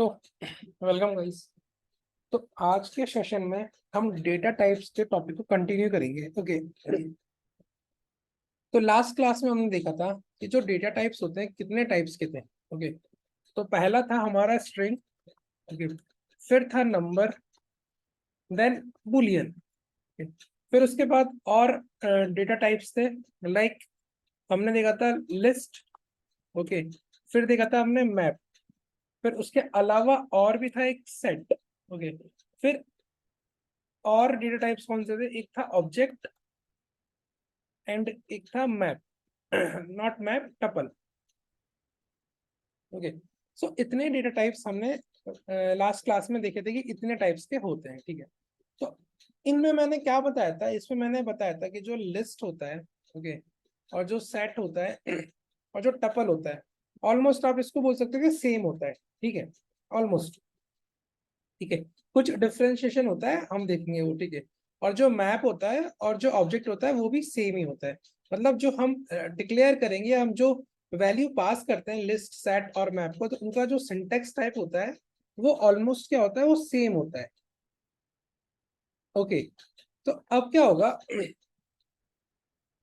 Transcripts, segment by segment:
तो welcome guys. तो आज के सेशन में हम डेटा टाइप्स के टॉपिक को कंटिन्यू करेंगे। ओके। तो लास्ट क्लास में हमने देखा था कि जो डेटा टाइप्स होते हैं कितने टाइप्स के थे। ओके। तो पहला था हमारा स्ट्रिंग। ओके। फिर था नंबर, देन बुलियन। फिर उसके बाद और डेटा टाइप्स थे, लाइक हमने देखा था लिस्ट। ओके। फिर देखा था हमने मैप। फिर उसके अलावा और भी था एक सेट। ओके। फिर और डेटा टाइप्स कौन से थे? एक था ऑब्जेक्ट एंड एक था map. Not map, tuple. Okay. So इतने डेटा टाइप्स हमने लास्ट क्लास में देखे थे कि इतने टाइप्स के होते हैं। ठीक है। तो इनमें मैंने क्या बताया था? इसमें मैंने बताया था कि जो लिस्ट होता है, ओके, और जो सेट होता है और जो टपल होता है, ऑलमोस्ट आप इसको बोल सकते हो कि सेम होता है। ठीक है, ऑलमोस्ट। ठीक है। कुछ डिफरेंशिएशन होता है, हम देखेंगे वो। ठीक है। और जो मैप होता है और जो ऑब्जेक्ट होता है वो भी सेम ही होता है। मतलब जो हम डिक्लेयर करेंगे, हम जो वैल्यू पास करते हैं लिस्ट, सेट और मैप को, तो उनका जो सिंटेक्स टाइप होता है वो ऑलमोस्ट क्या होता है, वो सेम होता है। ओके। तो अब क्या होगा,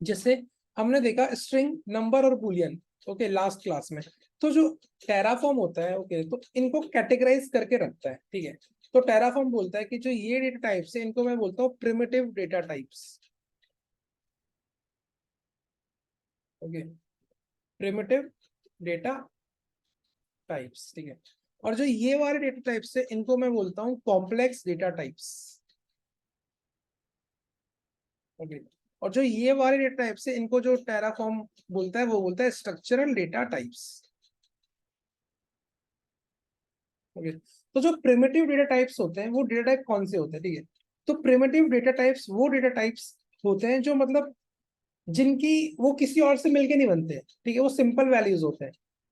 जैसे हमने देखा स्ट्रिंग, नंबर और बुलियन। ओके, लास्ट क्लास में। तो जो टेराफॉर्म होता है, ओके, तो इनको कैटेगराइज करके रखता है। ठीक है। तो टेराफॉर्म बोलता है कि जो ये डेटा टाइप्स है इनको मैं बोलता हूँ primitive data types. Okay, primitive data types. ठीक है। और जो ये वाले डेटा टाइप्स है इनको मैं बोलता हूँ कॉम्प्लेक्स डेटा टाइप्स। ओके। और जो ये वाले डेटा टाइप्स है इनको जो टेराफॉर्म बोलता है वो बोलता है स्ट्रक्चरल डेटा टाइप्स। ओके। तो जो प्रिमिटिव डेटा टाइप्स होते हैं वो डेटा टाइप कौन से होते हैं? ठीक है। तो प्रिमिटिव डेटा टाइप्स वो डेटा टाइप्स होते हैं जो मतलब जिनकी वो किसी और से मिलके नहीं बनते हैं। ठीक है, वो सिंपल वैल्यूज होते हैं।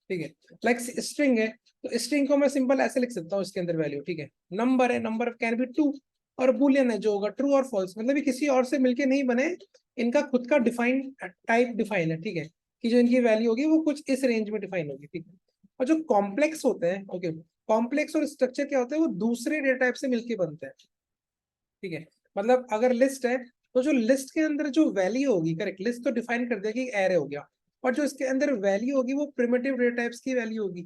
ठीक है। लाइक स्ट्रिंग है, तो स्ट्रिंग को मैं सिंपल ऐसे लिख सकता हूँ, इसके अंदर वैल्यू। ठीक है। नंबर है, नंबर कैन बी टू। और बुलियन है जो होगा ट्रू और फॉल्स, मतलब ये किसी और से मिलके नहीं बने, इनका खुद का डिफाइन टाइप डिफाइन है। ठीक है, कि जो इनकी वैल्यू होगी वो कुछ इस रेंज में डिफाइन होगी। ठीक है। और जो कॉम्प्लेक्स होते हैं, ओके, कॉम्प्लेक्स और स्ट्रक्चर क्या होता है, वो दूसरे डेटा टाइप से मिलके बनते हैं। ठीक है। मतलब अगर लिस्ट है तो जो लिस्ट के अंदर जो वैल्यू होगी, करेक्ट, लिस्ट तो डिफाइन कर दिया कि एरे हो गया, और जो इसके अंदर वैल्यू होगी वो प्रिमिटिव डेटा टाइप्स की वैल्यू होगी।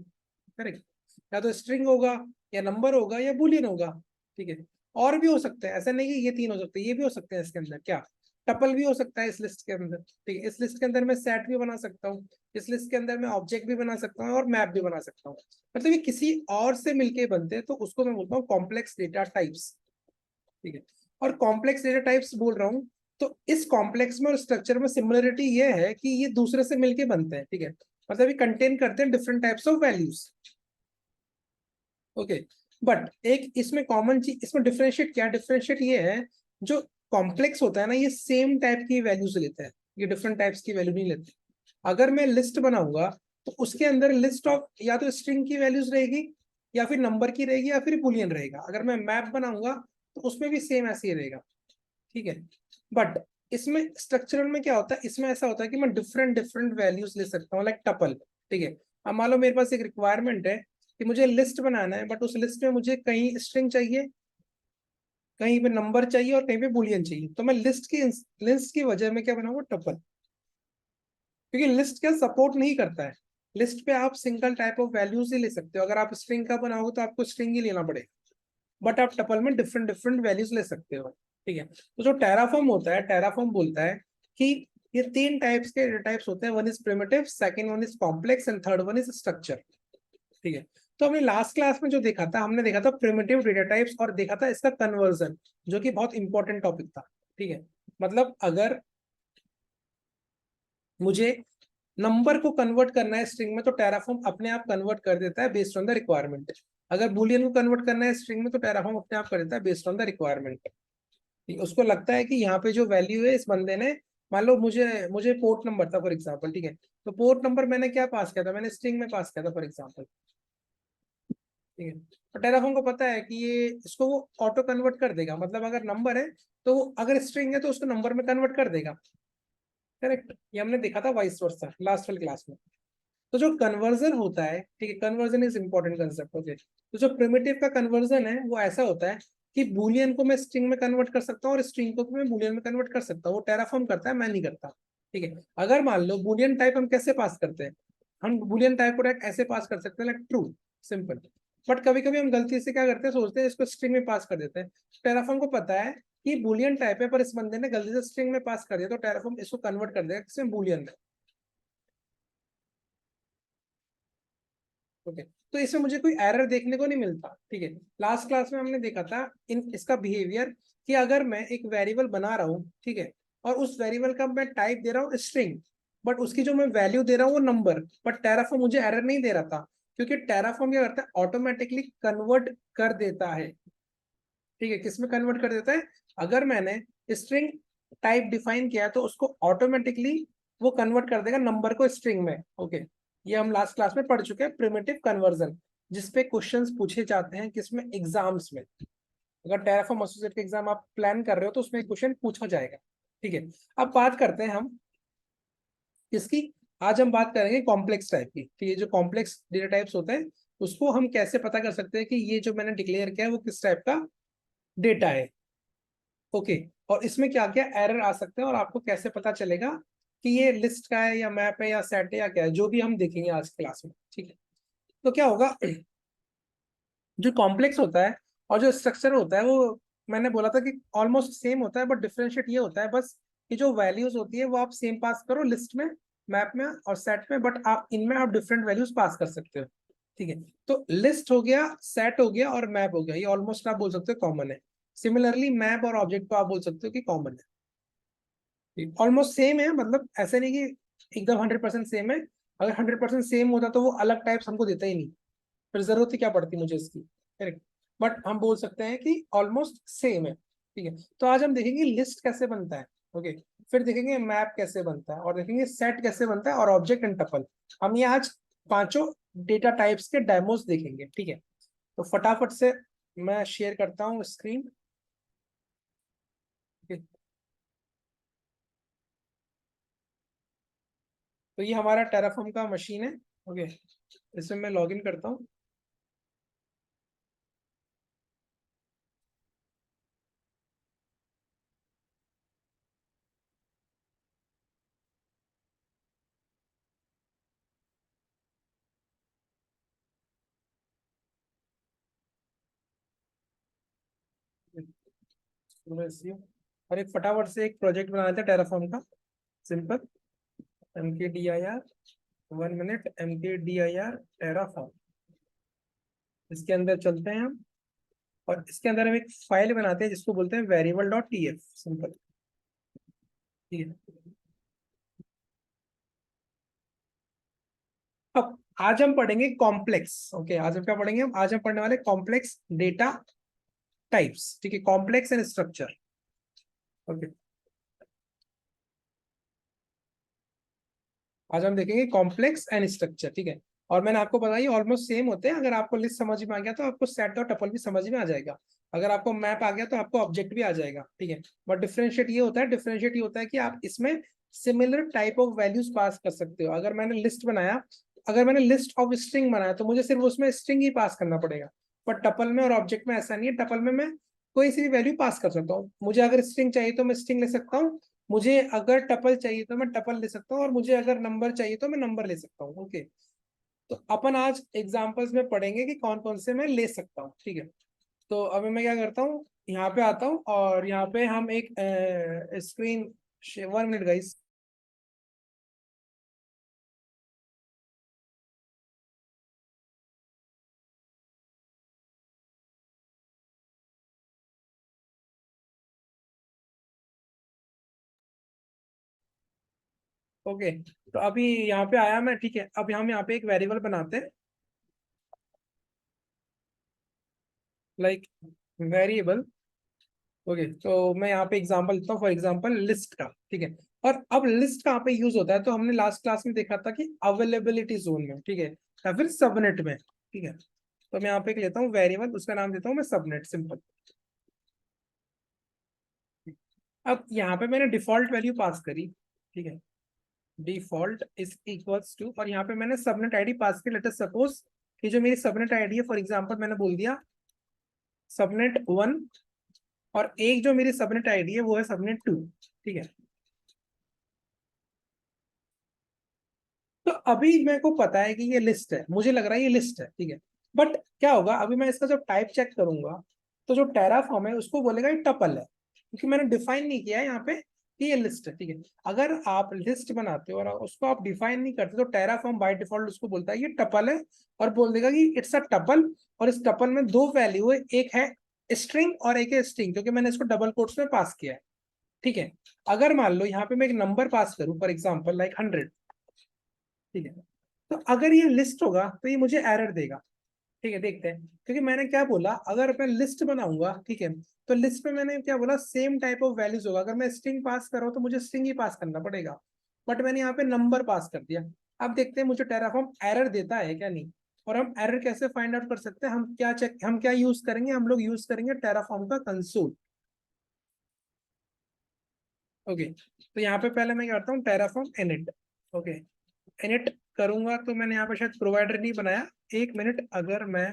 करेक्ट। या तो स्ट्रिंग होगा, या नंबर होगा, या बुलियन होगा। ठीक है। और भी हो सकते हैं, ऐसा नहीं कि ये तीन हो सकते हैं, ये भी हो सकते हैं इसके अंदर। क्या, टपल भी हो सकता है इस लिस्ट के अंदर। ठीक है। इस लिस्ट के अंदर मैं सेट भी बना सकता हूँ, इस लिस्ट के अंदर मैं ऑब्जेक्ट भी बना सकता हूँ और मैप भी बना सकता हूँ। मतलब ये किसी और से मिलके बनते हैं, तो उसको मैं बोलता हूँ कॉम्प्लेक्स डेटा टाइप्स। ठीक है। और कॉम्प्लेक्स डेटा टाइप्स बोल रहा हूँ, तो इस कॉम्प्लेक्स में और स्ट्रक्चर में सिमिलरिटी ये है कि ये दूसरे से मिलके बनते हैं। ठीक है। मतलब ये कंटेन करते हैं different types of values. Okay. But एक इसमें कॉमन चीज, इसमें डिफरेंशिएट क्या, डिफरेंशिएट ये है, जो कॉम्प्लेक्स होता है ना, ये सेम टाइप की वैल्यूज लेता है, ये डिफरेंट टाइप्स की वैल्यू नहीं लेते। अगर मैं लिस्ट बनाऊंगा तो उसके अंदर लिस्ट ऑफ या तो स्ट्रिंग की वैल्यूज रहेगी, या फिर नंबर की रहेगी, या फिर बुलियन रहेगा। अगर मैं मैप बनाऊंगा तो उसमें भी सेम ऐसे ही रहेगा। ठीक है। बट इसमें स्ट्रक्चरल में क्या होता है, इसमें ऐसा होता है कि मैं डिफरेंट डिफरेंट वैल्यूज ले सकता हूँ, लाइक टपल। ठीक है। अब मान लो मेरे पास एक रिक्वायरमेंट है कि मुझे लिस्ट बनाना है, बट उस लिस्ट में मुझे कहीं स्ट्रिंग चाहिए, कहीं पे नंबर चाहिए और कहीं पे बुलियन चाहिए। तो मैं लिस्ट की वजह में क्या बनाऊंगा, टपल। क्योंकि लिस्ट क्या सपोर्ट नहीं करता है, लिस्ट पे आप सिंगल टाइप ऑफ वैल्यूज ही ले सकते हो। अगर आप स्ट्रिंग का बनाओगे तो आपको स्ट्रिंग ही लेना पड़ेगा, बट आप टपल में डिफरेंट डिफरेंट वैल्यूज ले सकते हो। ठीक है। तो जो टेराफॉर्म होता है, टेराफॉर्म बोलता है कि ये तीन टाइप्स के टाइप्स होते हैं, one is primitive, second one is complex and third one is structure. ठीक है। तो हमने लास्ट क्लास में जो देखा था, हमने देखा था प्रिमिटिव डेटा टाइप्स और देखा था इसका कन्वर्जन, जो कि बहुत इंपॉर्टेंट टॉपिक था। ठीक है। मतलब अगर मुझे नंबर को कन्वर्ट करना है स्ट्रिंग में, तो टेराफॉर्म अपने आप कन्वर्ट कर देता है बेस्ड ऑन द रिक्वायरमेंट। अगर बुलियन को कन्वर्ट करना है स्ट्रिंग में, तो टेराफॉर्म अपने आप कर देता है बेस्ड ऑन द रिक्वायरमेंट। उसको लगता है कि यहाँ पे जो वैल्यू है इस बंदे ने, मान लो मुझे मुझे पोर्ट नंबर था फॉर एग्जांपल। ठीक है। तो पोर्ट नंबर मैंने क्या पास किया था, मैंने स्ट्रिंग में पास किया था फॉर एग्जांपल। ठीक है। तो टेराफॉर्म को पता है कि ये इसको वो ऑटो कन्वर्ट कर देगा, मतलब अगर नंबर है तो अगर स्ट्रिंग है तो उसको नंबर में कन्वर्ट कर देगा। करेक्ट। ये हमने देखा था वाइस वर्सा लास्ट वाली क्लास में। तो जो कन्वर्जन होता है, ठीक है, conversion is important concept. Okay, तो जो प्रिमिटिव का कन्वर्जन है वो ऐसा होता है कि बूलियन को मैं स्ट्रिंग में कन्वर्ट कर सकता हूँ और स्ट्रिंग को मैं बूलियन में कन्वर्ट कर सकता हूँ। वो टेराफॉर्म करता है, मैं नहीं करता। ठीक है, अगर मान लो बूलियन टाइप हम कैसे पास करते हैं, हम बूलियन टाइप को ऐसे पास कर सकते हैं लाइक ट्रू, सिंपल। बट कभी कभी हम गलती से क्या करते हैं, सोचते हैं इसको स्ट्रिंग में पास कर देते हैं। टेराफॉर्म को पता है कि बूलियन टाइप है, पर इस बंदे ने गलती से स्ट्रिंग में पास कर दिया, तो टेराफॉर्म इसको कन्वर्ट कर देगा किसमें, बूलियन में। ओके, तो इसमें मुझे कोई एरर देखने को नहीं मिलता। ठीक है, लास्ट क्लास में हमने देखा था इन इसका बिहेवियर, कि अगर मैं एक वेरिएबल बना रहा हूँ, ठीक है, और उस वेरिएबल का मैं टाइप दे रहा हूँ स्ट्रिंग, बट उसकी जो मैं वैल्यू दे रहा हूँ वो नंबर, बट टेराफॉर्म मुझे एरर नहीं दे रहा था, क्योंकि टेराफॉर्म क्या करता है, ऑटोमेटिकली कन्वर्ट कर देता है। ठीक है, किसमें कन्वर्ट कर देता है, अगर मैंने स्ट्रिंग टाइप डिफाइन किया है तो उसको ऑटोमेटिकली वो कन्वर्ट कर देगा नंबर को स्ट्रिंग में। ओके, ये हम लास्ट क्लास में पढ़ चुके हैं, प्रिमिटिव कन्वर्जन, जिसपे क्वेश्चंस पूछे जाते हैं किसमें, एग्जाम्स में। अगर टेराफॉर्म एसोसिएट का एग्जाम आप प्लान कर रहे हो तो उसमें क्वेश्चन पूछा जाएगा। ठीक है, अब बात करते हैं हम इसकी। आज हम बात करेंगे कॉम्प्लेक्स टाइप की। ठीक है, जो कॉम्प्लेक्स डेटा टाइप्स होते हैं उसको हम कैसे पता कर सकते हैं कि ये जो मैंने डिक्लेयर किया है वो किस टाइप का डेटा है। ओके, और इसमें क्या क्या एरर आ सकते हैं और आपको कैसे पता चलेगा कि ये लिस्ट का है या मैप है या सेट है या क्या है, जो भी हम देखेंगे आज क्लास में। ठीक है, तो क्या होगा, जो कॉम्प्लेक्स होता है और जो स्ट्रक्चर होता है वो मैंने बोला था कि ऑलमोस्ट सेम होता है, बट डिफरेंशिएट ये होता है बस कि जो वैल्यूज होती है वो आप सेम पास करो लिस्ट में, मैप में और सेट में, बट आप इनमें आप डिफरेंट वैल्यूज पास कर सकते हो। ठीक है, तो लिस्ट हो गया, सेट हो गया और मैप हो गया, ये ऑलमोस्ट आप बोल सकते हो कॉमन है। सिमिलरली मैप और ऑब्जेक्ट को आप बोल सकते हो कि कॉमन है, ऑलमोस्ट सेम है, मतलब ऐसे नहीं कि एकदम 100% सेम है। अगर 100% सेम होता तो वो अलग टाइप्स हमको देता ही नहीं, फिर जरूरत ही क्या पड़ती मुझे इसकी, करेक्ट। बट हम बोल सकते हैं कि ऑलमोस्ट सेम है। ठीक है, तो आज हम देखेंगे लिस्ट कैसे बनता है। ओके, फिर देखेंगे मैप कैसे बनता है और देखेंगे सेट कैसे बनता है और ऑब्जेक्ट एंड टपल। हम ये आज पांचों डेटा टाइप्स के डेमोस देखेंगे। ठीक है, तो फटाफट से मैं शेयर करता हूँ स्क्रीन। तो ये हमारा टेराफॉर्म का मशीन है। ओके, इसमें मैं लॉगिन करता हूँ। और एक फटाफट से एक प्रोजेक्ट बना लेते हैं टेराफॉर्म का, simple. MKDIR 1 minute, MKDIR Terraform, इसके अंदर चलते हैं हम और इसके अंदर हम एक फाइल बनाते हैं जिसको बोलते हैं वेरिएबल डॉट टीएफ, सिंपल। ठीक है, अब आज हम पढ़ेंगे कॉम्प्लेक्स। ओके, आज हम क्या पढ़ेंगे, हम आज हम पढ़ने वाले कॉम्प्लेक्स डेटा टाइप्स। ठीक है, कॉम्प्लेक्स एंड स्ट्रक्चर। ओके, आज हम देखेंगे कॉम्प्लेक्स एंड स्ट्रक्चर। ठीक है, और मैंने आपको बताया ऑलमोस्ट सेम होते हैं। अगर आपको लिस्ट समझ में आ गया तो आपको सेट और टपल भी समझ में आ जाएगा। अगर आपको मैप आ गया तो आपको ऑब्जेक्ट भी आ जाएगा। ठीक है, बट डिफरेंशिएट ये होता है कि आप इसमें similar type of values pass कर सकते हो। अगर मैंने लिस्ट बनाया, अगर मैंने लिस्ट ऑफ स्ट्रिंग बनाया तो मुझे सिर्फ उसमें स्ट्रिंग ही पास करना पड़ेगा। बट टपल में और ऑब्जेक्ट में ऐसा नहीं है, टपल में मैं कोई सी भी वैल्यू पास कर सकता हूँ। मुझे अगर स्ट्रिंग चाहिए तो मैं स्ट्रिंग ले सकता हूँ, मुझे अगर टपल चाहिए तो मैं टपल ले सकता हूँ, और मुझे अगर नंबर चाहिए तो मैं नंबर ले सकता हूँ। ओके, तो अपन आज एग्जांपल्स में पढ़ेंगे कि कौन कौन से मैं ले सकता हूँ। ठीक है, तो अभी मैं क्या करता हूँ, यहाँ पे आता हूँ और यहाँ पे हम एक स्क्रीन, 1 मिनट गाइस। ओके, तो अभी यहाँ पे आया मैं। ठीक है, अब हम यहाँ पे एक वेरिएबल बनाते हैं, लाइक वेरिएबल। ओके, तो मैं यहाँ पे एग्जांपल देता हूँ, फॉर एग्जांपल लिस्ट का। ठीक है, और अब लिस्ट कहाँ पे यूज होता है, तो हमने लास्ट क्लास में देखा था कि अवेलेबिलिटी जोन में, ठीक है, या फिर सबनेट में। ठीक है, तो मैं यहाँ पे लेता हूँ वेरिएबल, उसका नाम देता हूँ मैं सबनेट, सिंपल। अब यहाँ पे मैंने डिफॉल्ट वैल्यू पास करी। ठीक है, डिफॉल्ट इज इक्वल्स टू, और यहाँ पे मैंने सबनेट आईडी पास की, लेट अस सपोज कि जो मेरी सबनेट आईडी है, फॉर एग्जांपल मैंने बोल दिया सबनेट 1, और एक जो मेरी सबनेट आईडी है वो है सबनेट 2, ठीक है। तो अभी मेरे को पता है कि ये लिस्ट है, मुझे लग रहा है ये लिस्ट है, ठीक है। बट क्या होगा, अभी मैं इसका जब टाइप चेक करूंगा तो जो टेराफॉर्म है उसको बोलेगा ये टपल है, क्योंकि मैंने डिफाइन नहीं किया है यहाँ पे कि ये लिस्ट है, ठीक है। अगर आप लिस्ट बनाते हो और उसको आप डिफाइन नहीं करते तो टेराफॉर्म बाय डिफॉल्ट उसको बोलता है ये टपल है, और बोल देगा कि इट्स अ टपल, और इस टपल में दो वैल्यू है, एक है स्ट्रिंग और एक है स्ट्रिंग, क्योंकि मैंने इसको डबल कोट्स में पास किया है, ठीक है। अगर मान लो यहाँ पे मैं एक नंबर पास करूं, फॉर एग्जाम्पल लाइक 100, ठीक है, तो अगर ये लिस्ट होगा तो ये मुझे एरर देगा, ठीक है। देखते हैं, क्योंकि मैंने क्या बोला, अगर मैं लिस्ट बनाऊंगा, ठीक है, तो लिस्ट में मैंने क्या बोला, सेम टाइप ऑफ वैल्यूज होगा। अगर मैं स्ट्रिंग पास कर रहा हूँ तो मुझे स्ट्रिंग ही पास करना पड़ेगा, बट मैंने यहाँ पे नंबर पास कर दिया। अब देखते हैं मुझे टेराफॉर्म एरर देता है क्या नहीं, और हम एरर कैसे फाइंड आउट कर सकते हैं, हम क्या यूज करेंगे, हम लोग यूज करेंगे टेराफॉर्म का कंसोल। ओके, तो यहाँ पे पहले मैं करता हूँ टेराफॉर्म इनिट। ओके, इनिट करूंगा तो मैंने यहाँ पे शायद प्रोवाइडर नहीं बनाया, एक मिनट, अगर मैं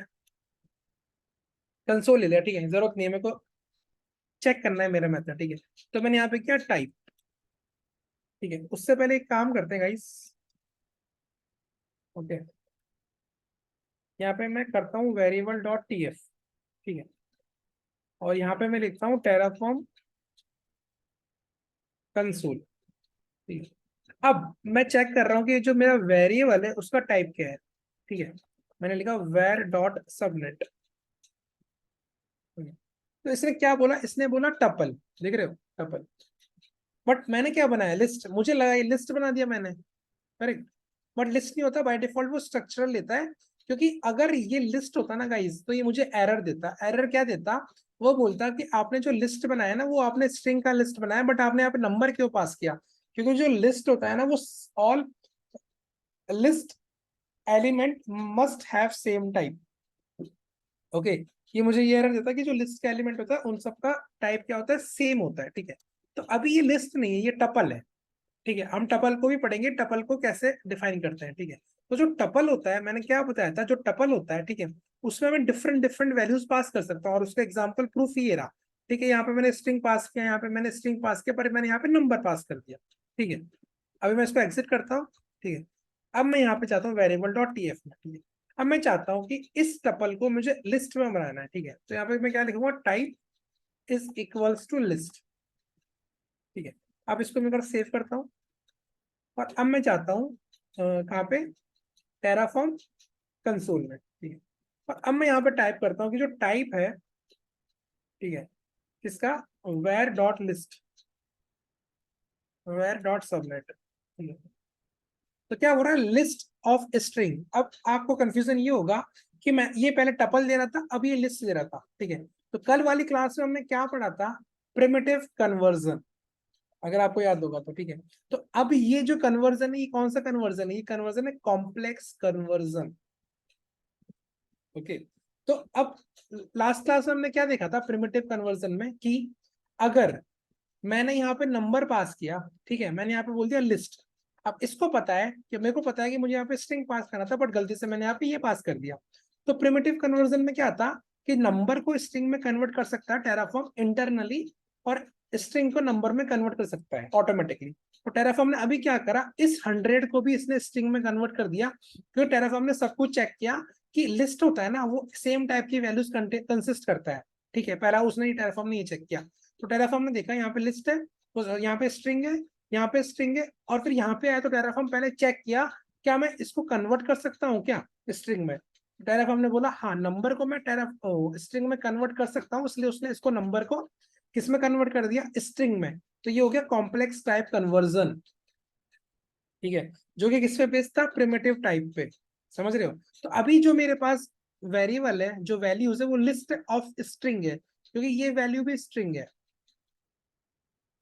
कंसोल ले लिया, ठीक है, जरूरत नहीं है मेरे को चेक करना है मेरा मेथड, ठीक है। तो मैंने यहाँ पे किया टाइप, ठीक है। उससे पहले एक काम करते हैं गाइस, ओके, यहाँ पे मैं करता हूँ वेरिएबल डॉट टी एफ, ठीक है, और यहाँ पे मैं लिखता हूँ टेराफॉर्म कंसोल, ठीक है। अब मैं चेक कर रहा हूँ कि जो मेरा वेरिएबल है उसका टाइप क्या है, ठीक है। मैंने लिखा वेर डॉट सबनेट, तो इसने क्या बोला, इसने बोला टपल, देख रहे हो, टपल। बट मैंने क्या बनाया, लिस्ट, मुझे लगा ये लिस्ट बना दिया मैंने, करेक्ट। बट लिस्ट नहीं होता बाय डिफॉल्ट, वो स्ट्रक्चरल लेता है, क्योंकि अगर ये लिस्ट होता ना गाइस तो ये मुझे एरर देता। एरर क्या देता, वो बोलता कि आपने जो लिस्ट बनाया ना वो आपने स्ट्रिंग का लिस्ट बनाया, बट आपने यहाँ पे नंबर क्यों पास किया, क्योंकि जो लिस्ट होता है ना वो all list element must have same type. Okay, ये मुझे ये एरर देता है कि जो लिस्ट का एलिमेंट होता है उन सबका टाइप क्या होता है, सेम होता है, ठीक है। तो अभी ये लिस्ट नहीं है, ये टपल है, ठीक है। हम टपल को भी पढ़ेंगे, टपल को कैसे डिफाइन करते हैं, ठीक है। तो जो टपल होता है, मैंने क्या बताया था, जो टपल होता है, ठीक है, उसमें मैं डिफरेंट डिफरेंट वैल्यूज पास कर सकता हूँ, और उसका एग्जांपल प्रूफ ये रहा, ठीक है। यहाँ पे मैंने स्ट्रिंग पास किया, यहाँ पे मैंने स्ट्रिंग पास किया, पर मैंने यहाँ पे नंबर पास कर दिया, ठीक है। अभी मैं इसको एग्जिट करता हूँ, ठीक है। अब मैं यहाँ पे चाहता हूँ वेरिएबल डॉट टी एफ में, ठीक है। अब मैं चाहता हूँ कि इस टपल को मुझे लिस्ट में बनाना है, ठीक है। तो यहाँ पे मैं क्या लिखूंगा, type is equals to list, ठीक है। अब इसको मैं सेव करता हूँ, और अब मैं चाहता हूँ कहाँ पे, टेराफॉर्म कंसोल में, ठीक है। और अब मैं यहाँ पे टाइप करता हूँ कि जो टाइप है, ठीक है, किसका, var dot list, var dot subnet, ठीक है। तो क्या हो रहा है, लिस्ट ऑफ स्ट्रिंग। अब आपको कंफ्यूजन ये होगा कि मैं ये पहले टपल दे रहा था, अब ये लिस्ट दे रहा था, ठीक है। तो कल वाली क्लास में हमने क्या पढ़ा था, प्रिमिटिव कन्वर्जन, अगर आपको याद होगा तो, ठीक है। तो अब ये जो कन्वर्जन है, ये कौन सा कन्वर्जन है, ये कन्वर्जन है कॉम्प्लेक्स कन्वर्जन, ओके। तो अब लास्ट क्लास में हमने क्या देखा था प्रिमिटिव कन्वर्जन में, कि अगर मैंने यहाँ पे नंबर पास किया, ठीक है, मैंने यहाँ पे बोल दिया लिस्ट। अब इसको पता है कि मेरे को पता है कि मुझे यहाँ पे स्ट्रिंग पास करना था, बट गलती से मैंने यहाँ पे ये पास कर दिया। तो प्रिमिटिव कन्वर्जन में क्या था कि नंबर को स्ट्रिंग में कन्वर्ट कर सकता है टेराफॉर्म इंटरनली, और स्ट्रिंग को नंबर में कन्वर्ट कर सकता है ऑटोमेटिकली। तो टेराफॉर्म ने अभी क्या करा, इस 100 को भी इसने स्ट्रिंग में कन्वर्ट कर दिया, क्योंकि टेराफॉर्म ने सब कुछ चेक किया कि लिस्ट होता है ना वो सेम टाइप की वैल्यूज कंसिस्ट करता है, ठीक है। पहला उसने टेराफॉर्म ने ये चेक किया, तो टेराफॉर्म ने देखा यहाँ पे लिस्ट है, तो यहाँ पे स्ट्रिंग है, यहाँ पे स्ट्रिंग है, और फिर यहाँ पे आया तो टेराफॉर्म पहले चेक किया क्या मैं इसको कन्वर्ट कर सकता हूँ क्या स्ट्रिंग में। टेराफॉर्म ने बोला हाँ, नंबर को मैं स्ट्रिंग में कन्वर्ट कर सकता हूँ, इसलिए उसने इसको नंबर को किस में कन्वर्ट कर दिया, स्ट्रिंग में। तो ये हो गया कॉम्प्लेक्स टाइप कन्वर्जन, ठीक है, जो कि किस पे बेस्ड था, प्रिमिटिव टाइप पे, समझ रहे हो। तो अभी जो मेरे पास वेरिएबल है, जो वैल्यूज है, वो लिस्ट ऑफ स्ट्रिंग है, क्योंकि ये वैल्यू भी स्ट्रिंग है,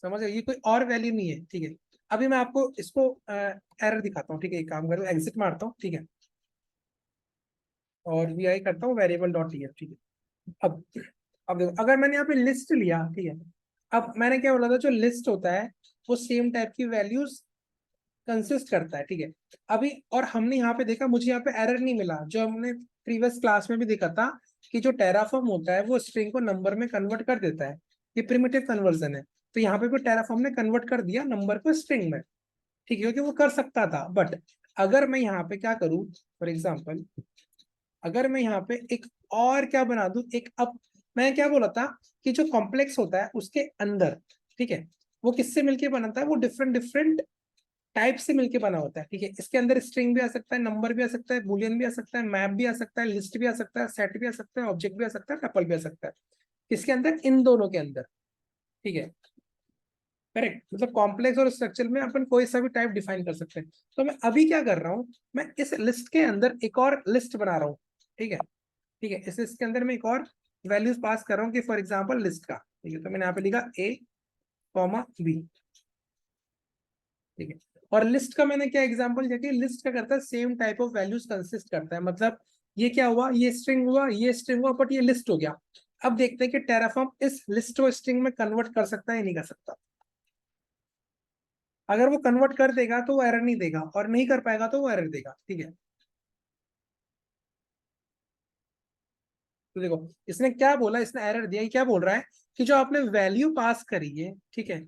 समझ रहे हो, ये कोई और वैल्यू नहीं है, ठीक है। अभी मैं आपको इसको एरर दिखाता हूँ, ठीक है। एक काम करो, एग्जिट मारता हूँ, ठीक है, और वी आई करता हूँ वेरिएबल डॉट टी एफ, ठीक है। अब देखो, अगर मैंने यहाँ पे लिस्ट लिया, ठीक है, अब मैंने क्या बोला था, जो लिस्ट होता है वो सेम टाइप की वैल्यूज कंसिस्ट करता है, ठीक है। अभी और हमने यहाँ पे देखा, मुझे यहाँ पे एरर नहीं मिला, जो हमने प्रीवियस क्लास में भी देखा था कि जो टेराफॉर्म होता है वो स्ट्रिंग को नंबर में कन्वर्ट कर देता है, ये प्रिमिटिव कन्वर्जन है। तो यहाँ पे भी टेराफॉर्म ने कन्वर्ट कर दिया नंबर को स्ट्रिंग में, ठीक है, क्योंकि वो कर सकता था। बट अगर मैं यहाँ पे क्या करूँ, फॉर एग्जाम्पल अगर मैं यहाँ पे एक और क्या बना दूं, एक अब मैं क्या बोला था कि जो कॉम्प्लेक्स होता है उसके अंदर, ठीक है, वो किससे मिलके बनता है, वो डिफरेंट डिफरेंट टाइप से मिलके बना होता है, ठीक है। इसके अंदर स्ट्रिंग भी आ सकता है, नंबर भी आ सकता है, बुलियन भी आ सकता है, मैप भी आ सकता है, लिस्ट भी आ सकता है, सेट भी आ सकता है, ऑब्जेक्ट भी आ सकता है, टपल भी आ सकता है। किसके अंदर, इन दोनों के अंदर, ठीक है। करेक्ट, मतलब कॉम्प्लेक्स और स्ट्रक्चर में अपन कोई सा भी टाइप डिफाइन कर सकते हैं। तो मैं अभी क्या कर रहा हूँ, मैं इस लिस्ट के अंदर एक और लिस्ट बना रहा हूँ, ठीक है। ठीक है, इस लिस्ट के अंदर मैं एक और वैल्यूज पास कर रहा हूँ कि फॉर एग्जांपल लिस्ट का, ठीक है। तो मैंने यहाँ पे लिखा a कॉमा b, ठीक है। और लिस्ट का मैंने क्या एग्जांपल दिया कि लिस्ट क्या करता है, same type of values consist करता है। मतलब ये क्या हुआ, ये स्ट्रिंग हुआ, ये स्ट्रिंग हुआ, बट ये लिस्ट हो गया। अब देखते हैं कि टेराफॉर्म इस लिस्ट को स्ट्रिंग में कन्वर्ट कर सकता है या नहीं कर सकता। अगर वो कन्वर्ट कर देगा तो वो एरर नहीं देगा, और नहीं कर पाएगा तो वो एरर देगा, ठीक है। तो देखो इसने क्या बोला, इसने एरर दिया, क्या बोल रहा है कि जो आपने वैल्यू पास करी है, ठीक है,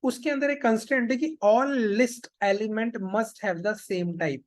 उसके अंदर एक कंस्टेंट है कि all list element must have the same type.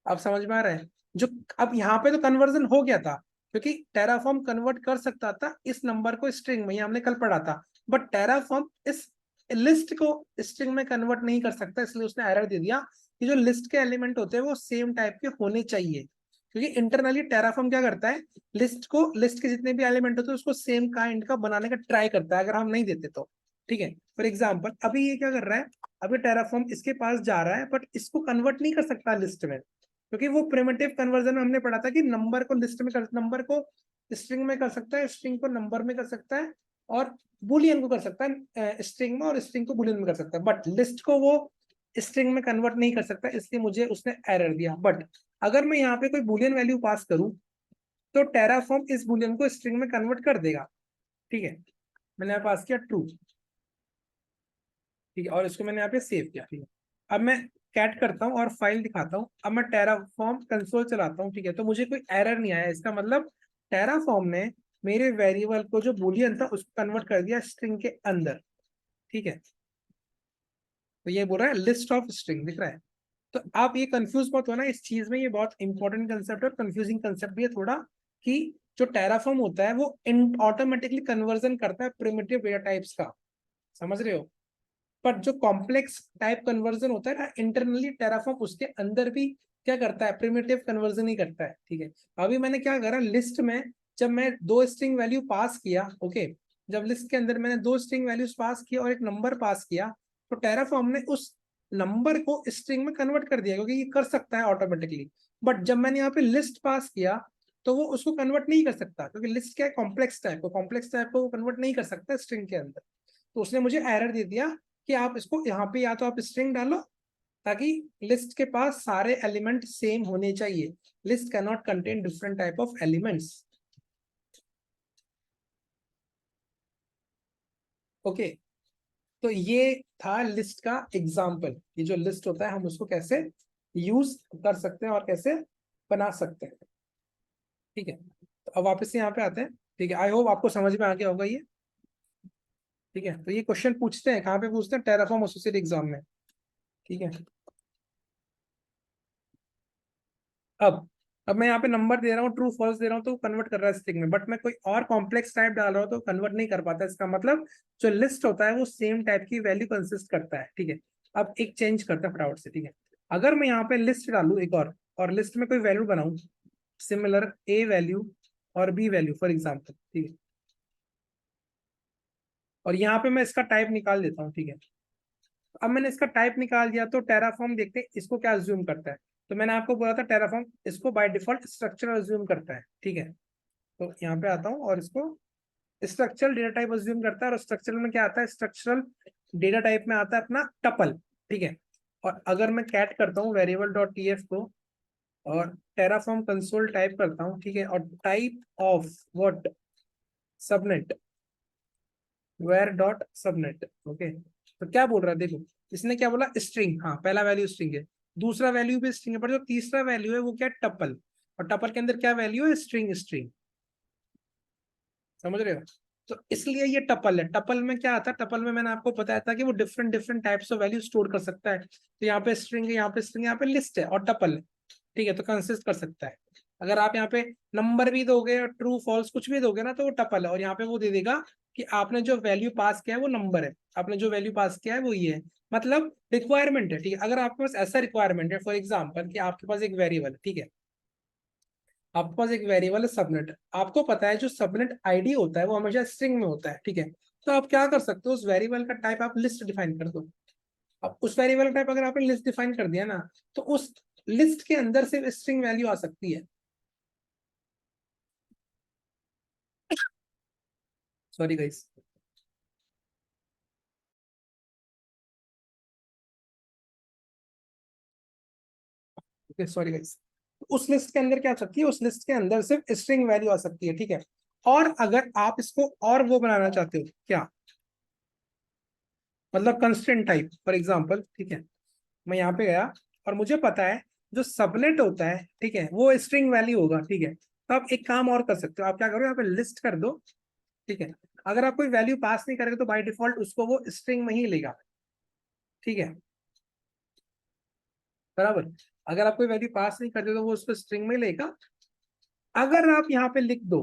आप समझ में आ रहा है जो, अब यहाँ पे तो कन्वर्जन हो गया था, क्योंकि टेराफॉर्म कन्वर्ट कर सकता था इस नंबर को स्ट्रिंग में, ये हमने कल पढ़ा था। बट टेराफॉर्म इस लिस्ट को स्ट्रिंग में कन्वर्ट नहीं कर सकता, इसलिए उसने एरर दे दिया कि जो लिस्ट के एलिमेंट होते हैं वो सेम टाइप के होने चाहिए। क्योंकि इंटरनली टेराफॉर्म क्या करता है, लिस्ट को, लिस्ट के जितने भी एलिमेंट होते हैं उसको सेम काइंड का बनाने का ट्राई करता है, अगर हम नहीं देते तो, ठीक है। फॉर एग्जाम्पल अभी ये क्या कर रहा है, अभी टेराफॉर्म इसके पास जा रहा है, बट इसको कन्वर्ट नहीं कर सकता लिस्ट में, क्योंकि वो प्रिमिटिव कन्वर्जन में हमने पढ़ा था कि नंबर को लिस्ट में कर, नंबर को स्ट्रिंग में कर सकता है, स्ट्रिंग को नंबर में कर सकता है, और बुलियन को कर सकता है स्ट्रिंग में, और स्ट्रिंग को बुलियन में कर सकता है, बट लिस्ट को वो स्ट्रिंग में कन्वर्ट नहीं कर सकता, इसलिए मुझे उसने एरर दिया। बट अगर मैं यहाँ पे कोई बुलियन वैल्यू पास करूं तो टेराफॉर्म इस बुलियन को स्ट्रिंग में कन्वर्ट कर देगा, ठीक है। मैंने यहाँ पास किया ट्रू, ठीक है, और इसको मैंने यहाँ पे सेव किया, ठीक है। अब मैं कैट करता हूँ और फाइल दिखाता हूँ, अब मैं टेराफॉर्म कंसोल चलाता हूँ, ठीक है। तो मुझे कोई एरर नहीं आया, इसका मतलब टेराफॉर्म ने मेरे वेरिएबल को जो बुलियन था उसको कन्वर्ट कर दिया स्ट्रिंग के अंदर, ठीक है। तो ये बोल रहा है लिस्ट ऑफ स्ट्रिंग दिख रहा है। तो आप ये कंफ्यूज मत होना इस चीज में, ये बहुत इंपॉर्टेंट कंसेप्ट है, कंफ्यूजिंग कंसेप्ट भी है थोड़ा, कि जो टेराफॉर्म होता है वो ऑटोमेटिकली कन्वर्जन करता है प्रिमिटिव डेटा टाइप्स का, समझ रहे हो। बट जो कॉम्प्लेक्स टाइप कन्वर्जन होता है ना, इंटरनली टेराफॉर्म उसके अंदर भी क्या करता है, प्रिमिटिव कन्वर्जन ही करता है, ठीक है। अभी मैंने क्या करा, लिस्ट में जब मैं दो स्ट्रिंग वैल्यू पास किया, ओके, जब लिस्ट के अंदर मैंने दो स्ट्रिंग वैल्यूज पास किया और एक नंबर पास किया, तो टेराफॉर्म ने उस नंबर को स्ट्रिंग में कन्वर्ट कर दिया, क्योंकि ये कर सकता है ऑटोमेटिकली। बट जब मैंने यहाँ पे लिस्ट पास किया तो वो उसको कन्वर्ट नहीं कर सकता, क्योंकि लिस्ट क्या है, कॉम्प्लेक्स टाइप को, कॉम्प्लेक्स टाइप को वो कन्वर्ट नहीं कर सकता स्ट्रिंग के अंदर। तो उसने मुझे एरर दे दिया कि आप इसको यहाँ पे या तो आप स्ट्रिंग डालो, ताकि लिस्ट के पास सारे एलिमेंट सेम होने चाहिए, list can not contain different type of elements, okay. तो ये था लिस्ट का एग्जाम्पल, ये जो लिस्ट होता है हम उसको कैसे यूज कर सकते हैं और कैसे बना सकते हैं, ठीक है। तो अब वापस से यहाँ पे आते हैं, ठीक है। आई होप आपको समझ में आ गया होगा ये, ठीक है। तो ये क्वेश्चन पूछते हैं, कहाँ पे पूछते हैं, टेराफॉर्म एसोसिएट एग्जाम में, ठीक है। अब मैं यहाँ पे नंबर दे रहा हूँ, ट्रू फॉल्स दे रहा हूँ तो कन्वर्ट कर रहा है स्ट्रिंग में, बट मैं कोई और कॉम्प्लेक्स टाइप डाल रहा हूँ तो कन्वर्ट नहीं कर पाता। इसका मतलब जो लिस्ट होता है वो सेम टाइप की वैल्यू कंसिस्ट करता है, ठीक है। अब एक चेंज करता है फटाफट से, ठीक है। अगर मैं यहाँ पे लिस्ट डालू एक और लिस्ट में कोई वैल्यू बनाऊं, सिमिलर ए वैल्यू और बी वैल्यू फॉर एग्जाम्पल, ठीक है। और यहाँ पे मैं इसका टाइप निकाल देता हूँ, ठीक है। अब मैंने इसका टाइप निकाल दिया तो टेराफॉर्म देखते हैं इसको क्या अज्यूम करता है। तो मैंने आपको बोला था टेराफॉर्म इसको बाय डिफॉल्ट स्ट्रक्चर अज्यूम करता है, ठीक है। तो यहाँ पे आता हूँ और इसको स्ट्रक्चरल डेटा टाइप अज्यूम करता है, और स्ट्रक्चरल में क्या आता है, स्ट्रक्चरल डेटा टाइप में आता है अपना टपल, ठीक है। और अगर मैं कैट करता हूँ वेरिएबल डॉट टीएफ को और टेराफॉर्म कंसोल टाइप करता हूँ, ठीक है, और type of what, subnet, var dot subnet, okay. तो क्या बोल रहा है देखो, इसने क्या बोला, स्ट्रिंग, हाँ पहला वैल्यू स्ट्रिंग है, दूसरा वैल्यू भी स्ट्रिंग है, पर जो तीसरा वैल्यू है वो क्या, टपल, और टपल के अंदर क्या वैल्यू है, स्ट्रिंग स्ट्रिंग, समझ रहे हो। तो इसलिए ये टपल है। टपल में क्या आता है, टपल में मैंने आपको बताया था कि वो different different types of value store कर सकता है। तो यहाँ पे स्ट्रिंग है, यहाँ पे स्ट्रिंग, यहाँ पे लिस्ट है और टपल है, ठीक है, तो कंसिस्ट कर सकता है। अगर आप यहाँ पे नंबर भी दोगे और ट्रू फॉल्स कुछ भी दोगे ना, तो वो टपल है, और यहाँ पे वो दे देगा कि आपने जो वैल्यू पास किया है वो नंबर है, आपने जो वैल्यू पास किया है वो ये है, मतलब रिक्वायरमेंट है, ठीक है। अगर आपके पास ऐसा रिक्वायरमेंट है, फॉर एग्जाम्पल कि आपके पास एक वेरिएबल, ठीक है, आपके पास एक वेरिएबल है सबनेट, आपको पता है जो सबनेट आईडी होता है वो हमेशा स्ट्रिंग में होता है, ठीक है। तो आप क्या कर सकते हो, उस वेरिएबल का टाइप आप लिस्ट डिफाइन कर दो। अब उस वेरिएबल का टाइप अगर आपने लिस्ट डिफाइन कर दिया ना, तो उस लिस्ट के अंदर से स्ट्रिंग वैल्यू आ सकती है। Sorry guys, okay sorry guys. उस लिस्ट के अंदर क्या आ सकती है, उस लिस्ट के अंदर सिर्फ स्ट्रिंग वैल्यू आ सकती है, ठीक है। और अगर आप इसको और वो बनाना चाहते हो क्या, मतलब कंस्ट्रेंट टाइप, फॉर एग्जांपल, ठीक है, मैं यहाँ पे गया और मुझे पता है जो सबनेट होता है, ठीक है, वो स्ट्रिंग वैल्यू होगा, ठीक है। तो आप एक काम और कर सकते हो, आप क्या करो, यहाँ पे लिस्ट कर दो, ठीक है। अगर आप कोई वैल्यू पास नहीं करेंगे तो बाय डिफॉल्ट उसको वो स्ट्रिंग में ही लेगा, ठीक है, बराबर। अगर आप कोई वैल्यू पास नहीं करते तो वो उसको स्ट्रिंग में लेगा। अगर आप यहाँ पे लिख दो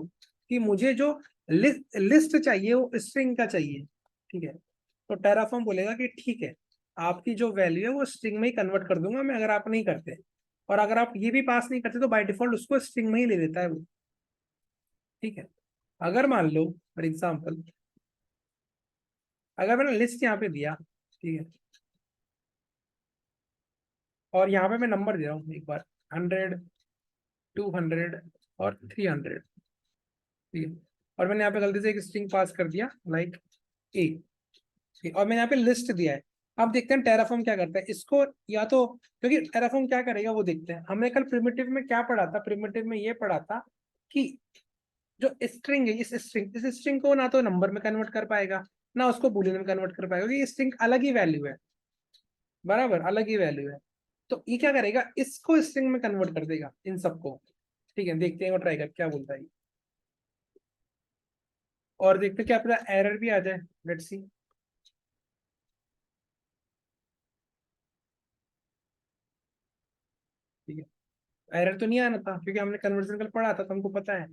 कि मुझे जो लिस्ट चाहिए वो स्ट्रिंग का चाहिए, ठीक है, तो टेराफॉर्म बोलेगा कि ठीक है, आपकी जो वैल्यू है वो स्ट्रिंग में ही कन्वर्ट कर दूंगा मैं, अगर आप नहीं करते। और अगर आप ये भी पास नहीं करते तो बाय डिफॉल्ट उसको स्ट्रिंग में ही ले लेता है वो, ठीक है। अगर मान लो फॉर एग्जाम्पल, अगर मैंने लिस्ट यहाँ पे दिया, ठीक है, और यहाँ पे मैं नंबर दे रहा हूँ एक बार, 100, 200 और 300, ठीक है, और मैंने यहाँ पे गलती से एक स्ट्रिंग पास कर दिया लाइक ए, और मैंने यहाँ पे लिस्ट दिया है। अब देखते हैं टेराफॉर्म क्या करता है इसको, या तो क्योंकि टेराफॉर्म क्या करेगा वो देखते हैं। हमने कल प्रिमिटिव में क्या पढ़ा था, प्रिमिटिव में ये पढ़ा था कि जो स्ट्रिंग है, इस स्ट्रिंग को ना तो नंबर में कन्वर्ट कर पाएगा, ना उसको बूलियन में कन्वर्ट कर पाएगा, क्योंकि स्ट्रिंग अलग ही वैल्यू है, बराबर, अलग ही वैल्यू है। तो ये क्या करेगा, इसको स्ट्रिंग में कन्वर्ट कर देगा इन सबको, ठीक है। देखते हैं वो ट्राई कर क्या बोलता है, और देखते हैं क्या पता एरर भी आ जाए, लेट्स सी। ठीक है, एरर तो नहीं आना था क्योंकि हमने कन्वर्जन कल पढ़ा था तो हमको पता है।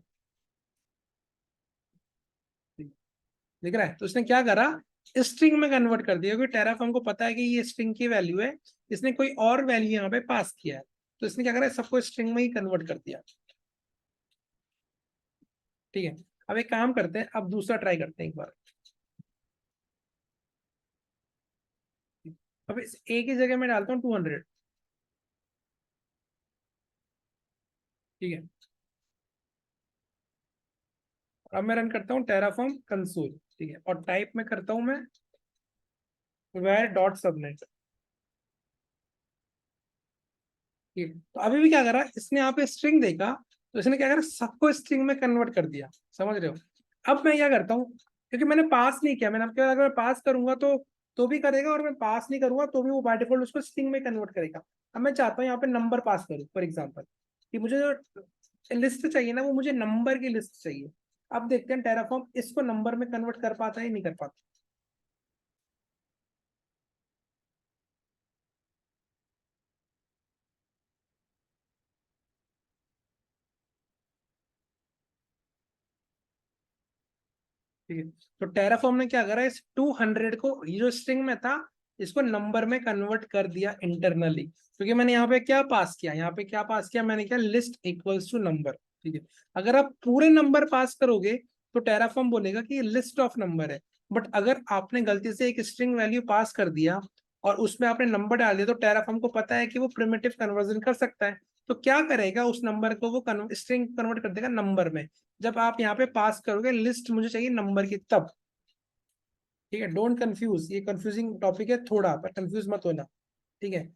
दिख रहा है, तो उसने क्या करा, स्ट्रिंग में कन्वर्ट कर दिया, क्योंकि टेराफॉर्म को पता है कि ये स्ट्रिंग की वैल्यू है, इसने कोई और वैल्यू यहाँ पे पास किया है, तो इसने क्या करा, सबको स्ट्रिंग में ही कन्वर्ट कर दिया, ठीक है। अब एक काम करते हैं, अब दूसरा ट्राई करते हैं एक बार। अब इस ए की जगह मैं डालता हूँ 200, ठीक है। अब मैं रन करता हूँ टेराफॉर्म कंसोल, ठीक है, और टाइप में करता हूँ मैं वेर डॉट सबनेट, ठीक है। तो अभी भी क्या करा, इसने यहाँ पे स्ट्रिंग देखा, तो इसने क्या करा, सबको स्ट्रिंग में कन्वर्ट कर दिया, समझ रहे हो। अब मैं क्या करता हूँ, क्योंकि मैंने पास नहीं किया, मैंने अब क्या, अगर मैं पास करूंगा तो भी करेगा, और मैं पास नहीं करूंगा तो भी वो बाय डिफॉल्ट उसको स्ट्रिंग में कन्वर्ट करेगा। अब मैं चाहता हूँ यहाँ पे नंबर पास करूँ, फॉर एग्जाम्पल, कि मुझे जो लिस्ट चाहिए ना वो मुझे नंबर की लिस्ट चाहिए। अब देखते हैं टेराफॉर्म इसको नंबर में कन्वर्ट कर पाता है नहीं कर पाता। ठीक है, तो टेराफॉर्म ने क्या करा, इस 200 को, ये जो स्ट्रिंग में था, इसको नंबर में कन्वर्ट कर दिया इंटरनली, क्योंकि मैंने यहाँ पे क्या पास किया, यहाँ पे क्या पास किया, मैंने क्या, लिस्ट इक्वल्स टू नंबर, ठीक है। अगर आप पूरे नंबर पास करोगे तो टेराफॉर्म बोलेगा कि ये लिस्ट ऑफ नंबर है, बट अगर आपने गलती से एक स्ट्रिंग वैल्यू पास कर दिया और उसमें आपने नंबर डाल दिया, तो टेराफॉर्म को पता है कि वो प्रिमिटिव कन्वर्जन कर सकता है, तो क्या करेगा, उस नंबर को वो स्ट्रिंग कन्वर्ट कर देगा नंबर में। जब आप यहाँ पे पास करोगे लिस्ट मुझे चाहिए नंबर की, तब, ठीक है। डोंट कंफ्यूज, ये कंफ्यूजिंग टॉपिक है थोड़ा, पर कंफ्यूज मत होना, ठीक है।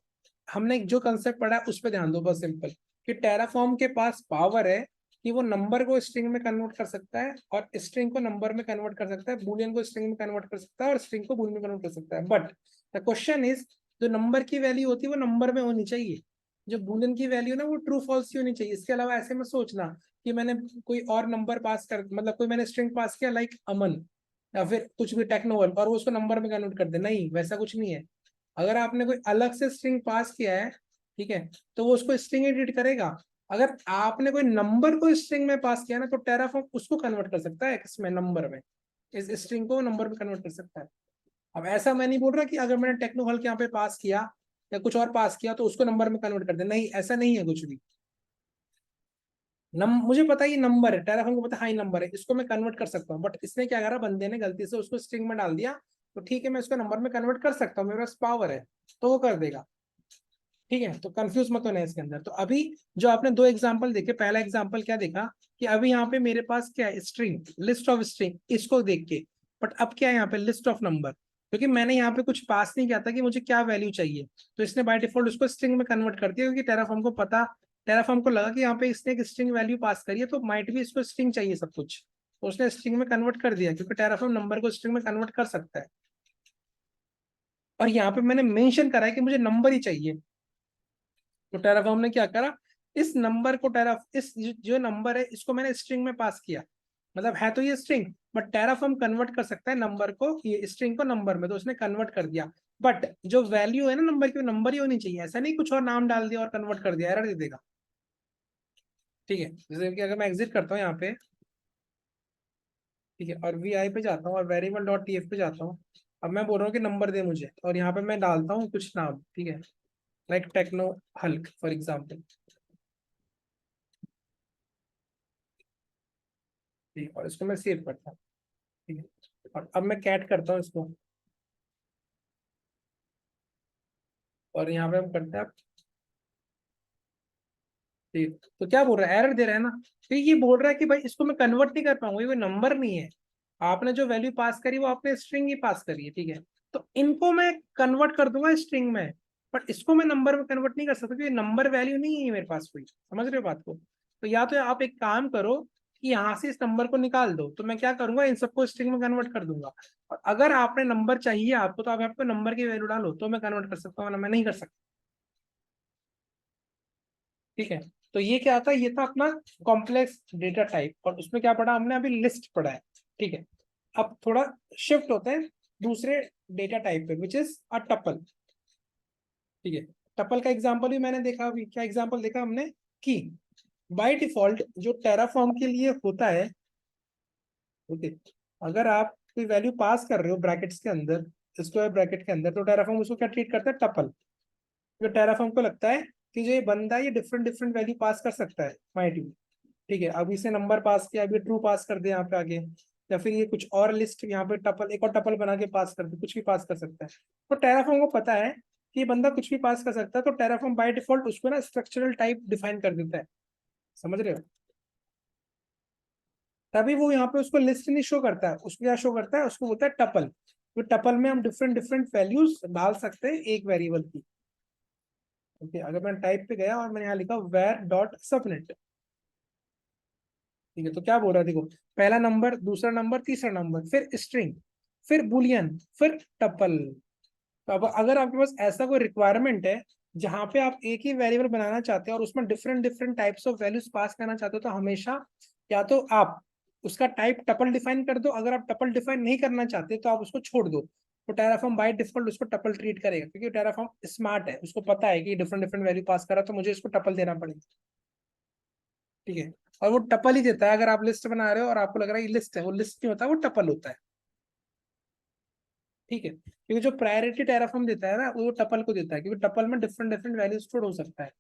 हमने जो कंसेप्ट पढ़ा है उस पर ध्यान दो, बस सिंपल, कि टेराफॉर्म के पास पावर है कि वो नंबर को स्ट्रिंग में कन्वर्ट कर सकता है, और स्ट्रिंग को नंबर में कन्वर्ट कर सकता है, बूलियन को स्ट्रिंग में कन्वर्ट कर सकता है, और स्ट्रिंग को बूलियन में कन्वर्ट कर सकता है, बट द क्वेश्चन इज, जो नंबर की वैल्यू होती है वो नंबर में होनी चाहिए, जो बूलियन की वैल्यू ना वो ट्रू फॉल्स की होनी चाहिए। इसके अलावा ऐसे में सोचना कि मैंने कोई और नंबर पास कर, मतलब कोई मैंने स्ट्रिंग पास किया लाइक अमन या फिर कुछ भी टेक्नोवल, और वो उसको नंबर में कन्वर्ट कर दे, नहीं वैसा कुछ नहीं है। अगर आपने कोई अलग से स्ट्रिंग पास किया है, ठीक है, तो वो उसको स्ट्रिंग एडिट करेगा। अगर आपने कोई नंबर को स्ट्रिंग में पास किया ना, तो टेराफॉर्म उसको कन्वर्ट कर सकता है इसमें नंबर में, इस स्ट्रिंग को नंबर में कन्वर्ट कर सकता है। अब ऐसा मैं नहीं बोल रहा कि अगर मैंने टेक्नो हल्क यहाँ पे पास किया या कुछ और पास किया तो उसको नंबर में कन्वर्ट कर दे, नहीं ऐसा नहीं है कुछ भी। मुझे पता है ये नंबर है, टेराफॉर्म को पता है, हाई नंबर है, इसको मैं कन्वर्ट कर सकता हूँ, बट इसने क्या करा, बंदे ने गलती से उसको स्ट्रिंग में डाल दिया, तो ठीक है मैं इसको नंबर में कन्वर्ट कर सकता हूँ, मेरे पास पावर है, तो वो कर देगा। ठीक है, तो कंफ्यूज मत होना इसके अंदर। तो अभी जो आपने दो एग्जांपल देखे, पहला एग्जांपल क्या देखा कि अभी यहाँ पे मेरे पास क्या है, स्ट्रिंग, लिस्ट ऑफ स्ट्रिंग, इसको देख के, बट अब क्या है यहाँ पे लिस्ट ऑफ नंबर, क्योंकि मैंने यहाँ पे कुछ पास नहीं किया था कि मुझे क्या वैल्यू चाहिए, तो इसने बाय डिफॉल्ट उसको स्ट्रिंग में कन्वर्ट कर दिया, क्योंकि टेराफॉर्म को पता, टेराफॉर्म को लगा कि यहाँ पे इसने एक स्ट्रिंग वैल्यू पास करी है, तो माइट भी इसको स्ट्रिंग चाहिए सब कुछ, तो उसने स्ट्रिंग में कन्वर्ट कर दिया, क्योंकि टेराफॉर्म नंबर को स्ट्रिंग में कन्वर्ट कर सकता है। और यहाँ पे मैंने मेंशन करा है कि मुझे नंबर ही चाहिए, तो टेराफॉर्म ने क्या करा, इस नंबर को इस जो नंबर है इसको मैंने स्ट्रिंग में पास किया, मतलब है तो ये स्ट्रिंग, बट टेराफॉर्म कन्वर्ट कर सकता है नंबर को, ये स्ट्रिंग को नंबर में, तो उसने कन्वर्ट कर दिया। बट जो वैल्यू है ना नंबर की, नंबर ही होनी चाहिए, ऐसा नहीं कुछ और नाम डाल दिया और कन्वर्ट कर दिया, एरर दे देगा। ठीक है, जैसे कि अगर मैं एग्जिट करता हूँ यहाँ पे, ठीक है, और वी आई पे जाता हूँ और वेरिएबल डॉट टी एफ पे जाता हूँ, अब मैं बोल रहा हूँ कि नंबर दे मुझे, और यहाँ पे मैं डालता हूँ कुछ नाम, ठीक है, like techno hulk for example, ठीक है, और इसको मैं सेव करता हूँ। ठीक है, और अब मैं कैट करता हूँ इसको, और यहाँ पे हम करते हैं, ठीक, तो क्या बोल रहा है, एरर दे रहा है ना, तो ये बोल रहा है कि भाई इसको मैं कन्वर्ट नहीं कर पाऊंगा, ये नंबर नहीं है, आपने जो वैल्यू पास करी वो आपने स्ट्रिंग ही पास करी है, ठीक है, तो इनको मैं कन्वर्ट कर दूंगा स्ट्रिंग में, बट इसको मैं नंबर में कन्वर्ट नहीं कर सकता, क्योंकि नंबर वैल्यू नहीं है मेरे पास कोई, समझ रहे हो बात को। तो या तो आप एक काम करो कि यहाँ से इस नंबर को निकाल दो, तो मैं क्या करूंगा, इन सबको स्ट्रिंग में कन्वर्ट कर दूंगा, और अगर आपने नंबर चाहिए आपको, तो आप आपको नंबर की वैल्यू डालो, तो मैं कन्वर्ट कर सकता हूँ, वरना मैं नहीं कर सकता। ठीक है, तो ये क्या था, ये था अपना कॉम्प्लेक्स डेटा टाइप, और उसमें क्या पढ़ा हमने, अभी लिस्ट पढ़ा है। ठीक है, अब थोड़ा शिफ्ट होते हैं दूसरे डेटा टाइप पे, विच इज अ टपल। ठीक है, टपल का एग्जांपल भी मैंने देखा, अभी क्या एग्जांपल देखा हमने, कि बाय डिफॉल्ट जो टेराफॉर्म के लिए होता है, ओके, अगर आप कोई वैल्यू पास कर रहे हो ब्रैकेट्स के अंदर, स्क्वायर ब्रैकेट के अंदर, तो टेराफॉर्म उसको क्या ट्रीट करता है, टपल। तो टेराफॉर्म को लगता है कि जो ये बंदा ये डिफरेंट डिफरेंट वैल्यू पास कर सकता है, माइट भी, ठीक है, अब इसे नंबर पास किया, अभी ट्रू पास कर दे यहाँ पे आगे, या फिर ये कुछ और लिस्ट यहाँ पे टपल, एक और टपल बना के पास कर दे, कुछ भी पास कर सकता है। तो टेराफॉर्म को पता है कि ये बंदा कुछ भी पास कर सकता है, तो टेराफॉर्म बाय डिफॉल्ट उसको ना स्ट्रक्चरल टाइप डिफाइन कर देता है, समझ रहे हो। तभी वो यहाँ पे उसको लिस्ट नहीं शो करता है, उसको क्या शो करता है, उसको बोलता है टपल, तो टपल में हम डिफरेंट डिफरेंट वैल्यूज डाल सकते हैं एक वेरिएबल की। ओके, अगर मैं टाइप पे गया और मैंने यहाँ लिखा वेर डॉट सबनेट, ठीक है, तो क्या बोल रहा है देखो, पहला नंबर, दूसरा नंबर, तीसरा नंबर, फिर स्ट्रिंग, फिर बुलियन, फिर टपल। तो अब अगर आपके पास ऐसा कोई रिक्वायरमेंट है जहां पे आप एक ही वेरिएबल बनाना चाहते हो और उसमें different different types of values pass करना चाहते हो, तो हमेशा या तो आप उसका टाइप टपल डिफाइन कर दो, अगर आप टपल डिफाइन नहीं करना चाहते तो आप उसको छोड़ दो, तो टेराफॉर्म बाय डिफॉल्ट उसको टपल ट्रीट करेगा, क्योंकि टेराफॉर्म स्मार्ट है, उसको पता है कि डिफरेंट डिफरेंट वैल्यू पास करा तो मुझे इसको टपल देना पड़ेगा। ठीक है, और वो टपल ही देता है, अगर आप लिस्ट बना रहे हो और आपको लग रहा है ये लिस्ट है, वो लिस्ट नहीं होता, वो टपल होता है। ठीक है, क्योंकि जो प्रायोरिटी टेराफॉर्म देता है ना, वो टपल को देता है, क्योंकि टपल में डिफरेंट डिफरेंट वैल्यू स्टोर हो सकता है।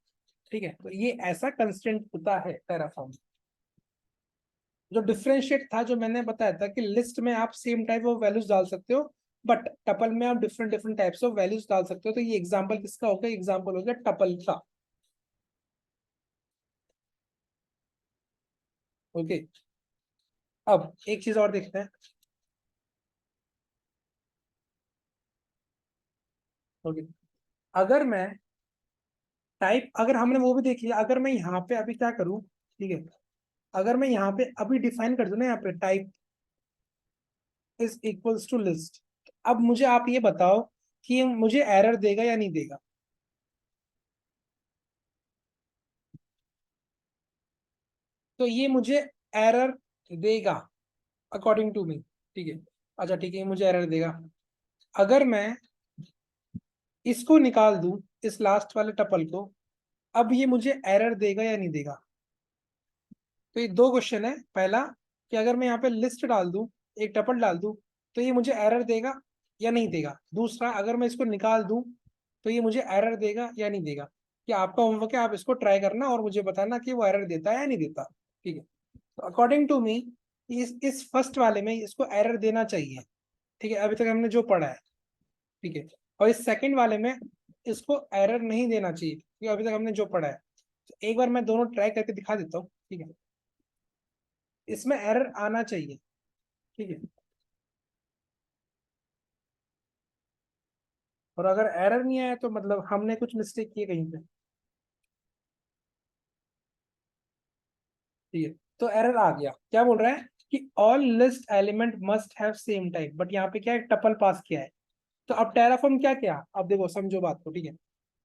ठीक है, तो ये ऐसा कंस्ट्रेंट होता है टेराफॉर्म। जो डिफरेंशिएट था, जो मैंने बताया था कि लिस्ट में आप सेम टाइप ऑफ वैल्यूज डाल सकते हो, बट टपल में आप different different types of values डाल सकते हो, तो ये एग्जांपल किसका होगा, एग्जांपल हो गया टपल का। ओके, अब एक चीज और देखते हैं। ओके, अगर मैं टाइप, अगर हमने वो भी देख लिया, अगर मैं यहाँ पे अभी क्या करूँ, ठीक है, अगर मैं यहाँ पे अभी डिफाइन कर दूं ना, यहाँ पे type is equals to list, अब मुझे आप ये बताओ कि ये मुझे एरर देगा या नहीं देगा। तो ये मुझे एरर देगा अकॉर्डिंग टू मी, ठीक है। अच्छा ठीक है, ये मुझे एरर देगा। अगर मैं इसको निकाल दूं, इस लास्ट वाले टपल को, अब ये मुझे एरर देगा या नहीं देगा। तो ये दो क्वेश्चन है। पहला कि अगर मैं यहाँ पे लिस्ट डाल दूं, एक टपल डाल दूं, तो ये मुझे एरर देगा या नहीं देगा। दूसरा, अगर मैं इसको निकाल दूं तो ये मुझे एरर देगा या नहीं देगा। कि आपका होमवर्क है, आप इसको ट्राई करना और मुझे बताना कि वो एरर देता है या नहीं देता, ठीक है। तो अकॉर्डिंग टू मी, इस फर्स्ट वाले में इसको एरर देना चाहिए, ठीक है, अभी तक हमने जो पढ़ा है, ठीक है। और इस सेकंड वाले में इसको एरर नहीं देना चाहिए, क्योंकि अभी तक हमने जो पढ़ा है। तो एक बार मैं दोनों ट्राई करके दिखा देता हूँ, ठीक है। इसमें एरर आना चाहिए, ठीक है। और अगर एरर नहीं आया तो मतलब हमने कुछ मिस्टेक की है कहीं पे, ठीक है। तो एरर आ गया, क्या बोल रहा है कि all list element must have same type, but यहाँ पे क्या है, टपल पास किया है। तो अब टेराफॉर्म क्या किया, अब देखो समझो बात को, ठीक है।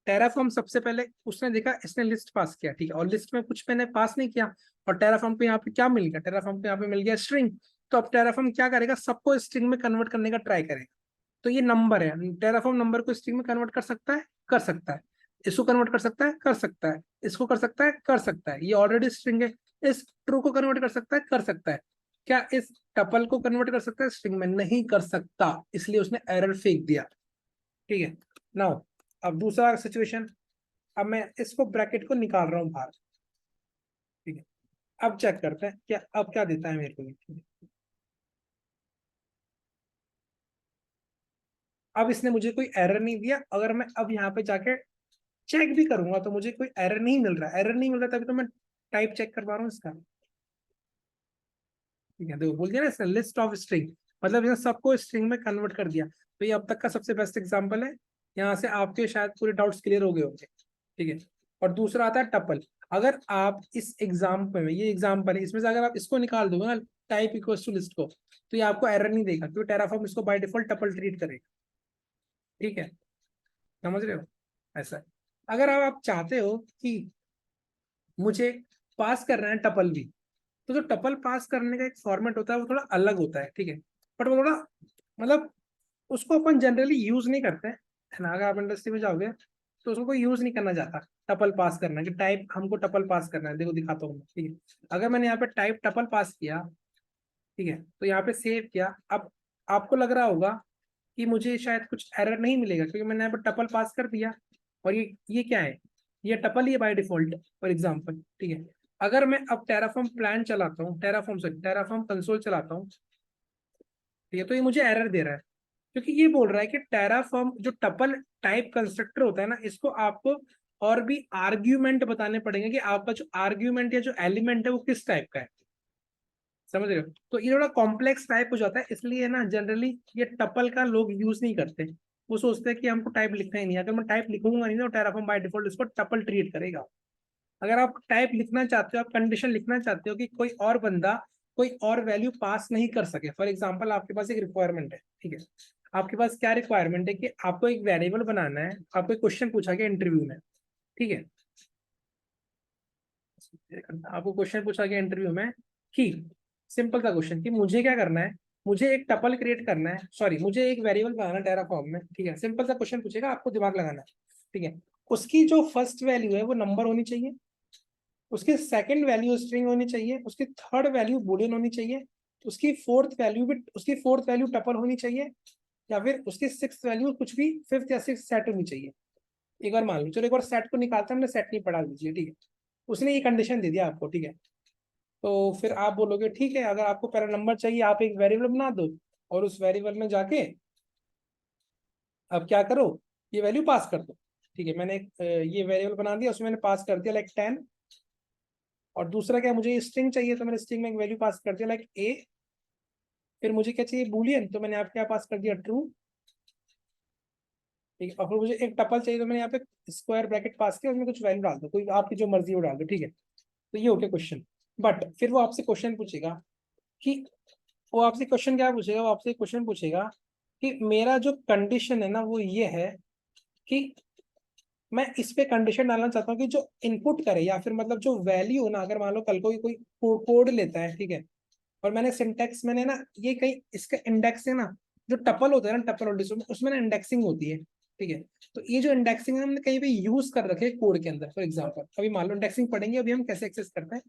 टेराफॉर्म सबसे पहले उसने देखा, इसने लिस्ट पास किया, ठीक है, और लिस्ट में कुछ मैंने पास नहीं किया। और टेराफॉर्म पे यहाँ पे क्या मिल गया, टेराफॉर्म पे यहाँ पे मिल गया स्ट्रिंग। तो अब टेराफॉर्म क्या करेगा, सबको स्ट्रिंग में कन्वर्ट करने का ट्राई करेगा। तो ये नंबर है, टेराफॉर्म नंबर को स्ट्रिंग में कन्वर्ट कर सकता है, कर सकता है। इसको कन्वर्ट कर सकता है, कर सकता है। इसको कर सकता है, कर सकता है, ये ऑलरेडी स्ट्रिंग है। इस ट्रू को कन्वर्ट कर सकता है, कर सकता है। क्या इस टपल को कन्वर्ट कर सकता है स्ट्रिंग में, नहीं कर सकता, इसलिए उसने एरर फेंक दिया, ठीक है। नाउ अब दूसरा सिचुएशन, अब मैं इसको ब्रैकेट को निकाल रहा हूँ बाहर, ठीक है। अब चेक करते हैं क्या, अब क्या देता है मेरे को ये। अब इसने मुझे कोई एरर नहीं दिया। अगर मैं अब यहाँ पे जाके चेक भी करूंगा तो मुझे कोई एरर नहीं मिल रहा, एरर नहीं मिल रहा, तभी तो मैं टाइप चेक कर पा रहा हूँ इसका, ठीक है। देखो बोल दिया ना इसने, लिस्ट ऑफ स्ट्रिंग, मतलब इसने सबको स्ट्रिंग में कन्वर्ट कर दिया। तो ये अब तक का सबसे बेस्ट एग्जांपल है। यहाँ से आपके शायद पूरे डाउट्स क्लियर हो गए होंगे, ठीक है। और दूसरा आता है टपल। अगर आप इस एग्जाम्पल में, ये एग्जाम्पल है, इसमें से अगर आप इसको निकाल दोगे ना, टाइप इक्वल्स टू लिस्ट को, तो ये आपको एरर नहीं देगा, क्योंकि टेराफॉर्म इसको बाय डिफॉल्ट टपल ट्रीट करेगा, ठीक है। समझ रहे हो, ऐसा है। अगर आप चाहते हो कि मुझे पास करना है टपल भी, तो जो टपल पास करने का एक फॉर्मेट होता है वो थोड़ा अलग होता है, ठीक है। बट वो थोड़ा मतलब उसको अपन जनरली यूज नहीं करते हैं, है ना। अगर आप इंडस्ट्री में जाओगे तो उसको कोई यूज नहीं करना चाहता, टपल पास करना कि टाइप हमको टपल पास करना है। देखो दिखाता हूँ मैं, ठीक है। अगर मैंने यहाँ पे टाइप टपल पास किया, ठीक है, तो यहाँ पे सेव किया। अब आपको लग रहा होगा कि मुझे शायद कुछ एरर नहीं मिलेगा, क्योंकि मैंने यहाँ पे टपल पास कर दिया। और ये क्या है, ये टपल ही है बाय डिफॉल्ट, फॉर एग्जाम्पल, ठीक है। अगर मैं अब टेराफॉर्म प्लान चलाता हूँ, टेराफॉर्म कंसोल चलाता हूँ, ठीक है, तो ये मुझे एरर दे रहा है, क्योंकि ये बोल रहा है कि टेराफॉर्म जो टपल टाइप कंस्ट्रक्टर होता है ना, इसको आपको और भी आर्ग्यूमेंट बताने पड़ेंगे कि आपका जो आर्ग्यूमेंट या जो एलिमेंट है वो किस टाइप का है। समझ रहे हो, तो ये थोड़ा कॉम्प्लेक्स टाइप हो जाता है, इसलिए ना जनरली ये टपल का लोग यूज नहीं करते। वो सोचते हैं कि हमको टाइप लिखना ही नहीं है। अगर मैं टाइप लिखूंगा नहीं ना, तो टेराफॉर्म बाय डिफॉल्ट इसको टपल ट्रीट करेगा। अगर आप टाइप लिखना चाहते हो, आप कंडीशन लिखना चाहते हो कि कोई और बंदा कोई और वैल्यू पास नहीं कर सके, फॉर एग्जाम्पल आपके पास एक रिक्वायरमेंट है, ठीक है। आपके पास क्या रिक्वायरमेंट है कि आपको एक वेरिएबल बनाना है, आपको एक क्वेश्चन पूछा गया इंटरव्यू में, ठीक है। आपको क्वेश्चन पूछा गया इंटरव्यू में कि सिंपल सा क्वेश्चन कि मुझे क्या करना है, मुझे एक टपल क्रिएट करना है, सॉरी मुझे एक वेरिएबल बनाना है टेराफॉर्म में, ठीक है। सिंपल सा क्वेश्चन पूछेगा, आपको दिमाग लगाना है, ठीक है। उसकी जो फर्स्ट वैल्यू है वो नंबर होनी चाहिए, उसकी सेकंड वैल्यू स्ट्रिंग होनी चाहिए, उसकी थर्ड वैल्यू बूलियन होनी चाहिए, उसकी फोर्थ वैल्यू टपल होनी चाहिए, या फिर उसकी सिक्स वैल्यू कुछ भी फिफ्थ या सिक्स सेट होनी चाहिए। एक बार मान लो, चलो एक बार सेट को निकालते हैं, हमने सेट नहीं पढ़ा लीजिए, ठीक है। उसने ये कंडीशन दे दिया आपको, ठीक है। तो फिर आप बोलोगे ठीक है, अगर आपको पहला नंबर चाहिए, आप एक वेरिएबल बना दो और उस वेरिएबल में जाके अब क्या करो, ये वैल्यू पास कर दो, ठीक है। मैंने एक ये वेरिएबल बना दिया, उसमें मैंने पास कर दिया लाइक 10। और दूसरा क्या, मुझे स्ट्रिंग चाहिए, तो मैंने स्ट्रिंग में एक वैल्यू पास कर दिया लाइक ए। फिर मुझे क्या चाहिए, बूलियन, तो मैंने आपके यहाँ पास कर दिया ट्रू, ठीक है। और फिर मुझे एक टपल चाहिए, तो मैंने यहाँ पे स्क्वायर ब्रैकेट पास किया, उसमें कुछ वैल्यू डाल दो, कोई आपकी जो मर्जी वो डाल दो, ठीक है। तो ये हो गया क्वेश्चन। बट फिर वो आपसे क्वेश्चन पूछेगा कि वो आपसे क्वेश्चन क्या पूछेगा, वो आपसे क्वेश्चन पूछेगा कि मेरा जो कंडीशन है ना वो ये है कि मैं इस पे कंडीशन डालना चाहता हूँ कि जो इनपुट करे या फिर मतलब जो वैल्यू ना, अगर मान लो कल कोई कोई कोड लेता है, ठीक है, और मैंने सिंटेक्स मैंने ना ये कहीं इसका इंडेक्स है ना, जो टपल होता है ना, टपल और उसमें ना इंडेक्सिंग होती है, ठीक है। तो ये जो इंडेक्सिंग है हमने कहीं पे यूज कर रखे है कोड के अंदर, फॉर एग्जांपल अभी मान लो इंडेक्सिंग पढ़ेंगे अभी हम कैसे एक्सेस करते हैं,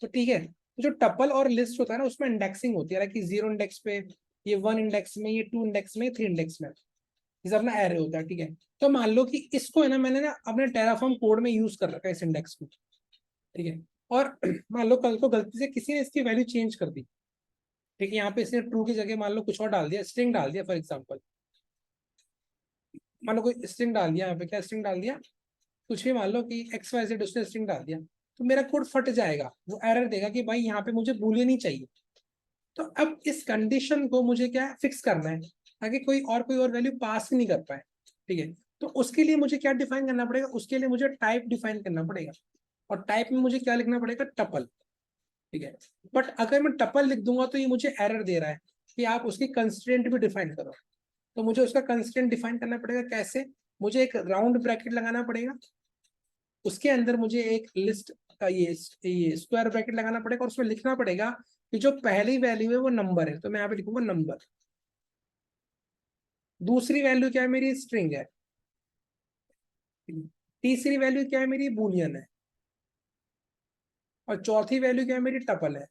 तो ठीक है। तो जो टपल और लिस्ट होता है ना उसमें इंडेक्सिंग होती है कि 0 इंडेक्स पे, ये 1 इंडेक्स में, ये 2 इंडेक्स में, 3 इंडेक्स में, जैसे अपना एरे होता है, ठीक है। तो मान लो कि इसको है ना मैंने ना अपने टेराफॉर्म कोड में यूज कर रखा है इस इंडेक्स को, ठीक है। और मान लो कल को गलती से किसी ने इसकी वैल्यू चेंज कर दी, ठीक है, यहाँ पे इसने ट्रू की जगह मान लो कुछ और डाल दिया, स्ट्रिंग डाल दिया फॉर एग्जाम्पल, मान लो कोई स्ट्रिंग डाल दिया, यहाँ पे क्या स्ट्रिंग डाल दिया, कुछ भी मान लो कि एक्स वाई जेड उसने स्ट्रिंग डाल दिया, तो मेरा कोड फट जाएगा, वो एरर देगा कि भाई यहाँ पे मुझे बूलियन ही चाहिए। तो अब इस कंडीशन को मुझे क्या फिक्स करना है ताकि कोई और वैल्यू पास ही नहीं कर पाए, ठीक है। तो उसके लिए मुझे क्या डिफाइन करना पड़ेगा, उसके लिए मुझे टाइप डिफाइन करना पड़ेगा, और टाइप में मुझे क्या लिखना पड़ेगा, टपल, ठीक है। बट अगर मैं टपल लिख दूंगा तो ये मुझे एरर दे रहा है कि आप उसकी कंस्ट्रेंट भी डिफाइन करो। तो मुझे उसका कंस्ट्रेंट डिफाइन करना पड़ेगा कैसे, मुझे एक राउंड ब्रैकेट लगाना पड़ेगा, उसके अंदर मुझे एक लिस्ट का ये स्क्वायर ब्रैकेट लगाना पड़ेगा, और उसमें लिखना पड़ेगा कि जो पहली वैल्यू है वो नंबर है, तो मैं यहाँ पे लिखूंगा नंबर। दूसरी वैल्यू क्या है मेरी, स्ट्रिंग है। तीसरी वैल्यू क्या है मेरी, बूलियन है। और चौथी वैल्यू क्या है मेरी, टपल है।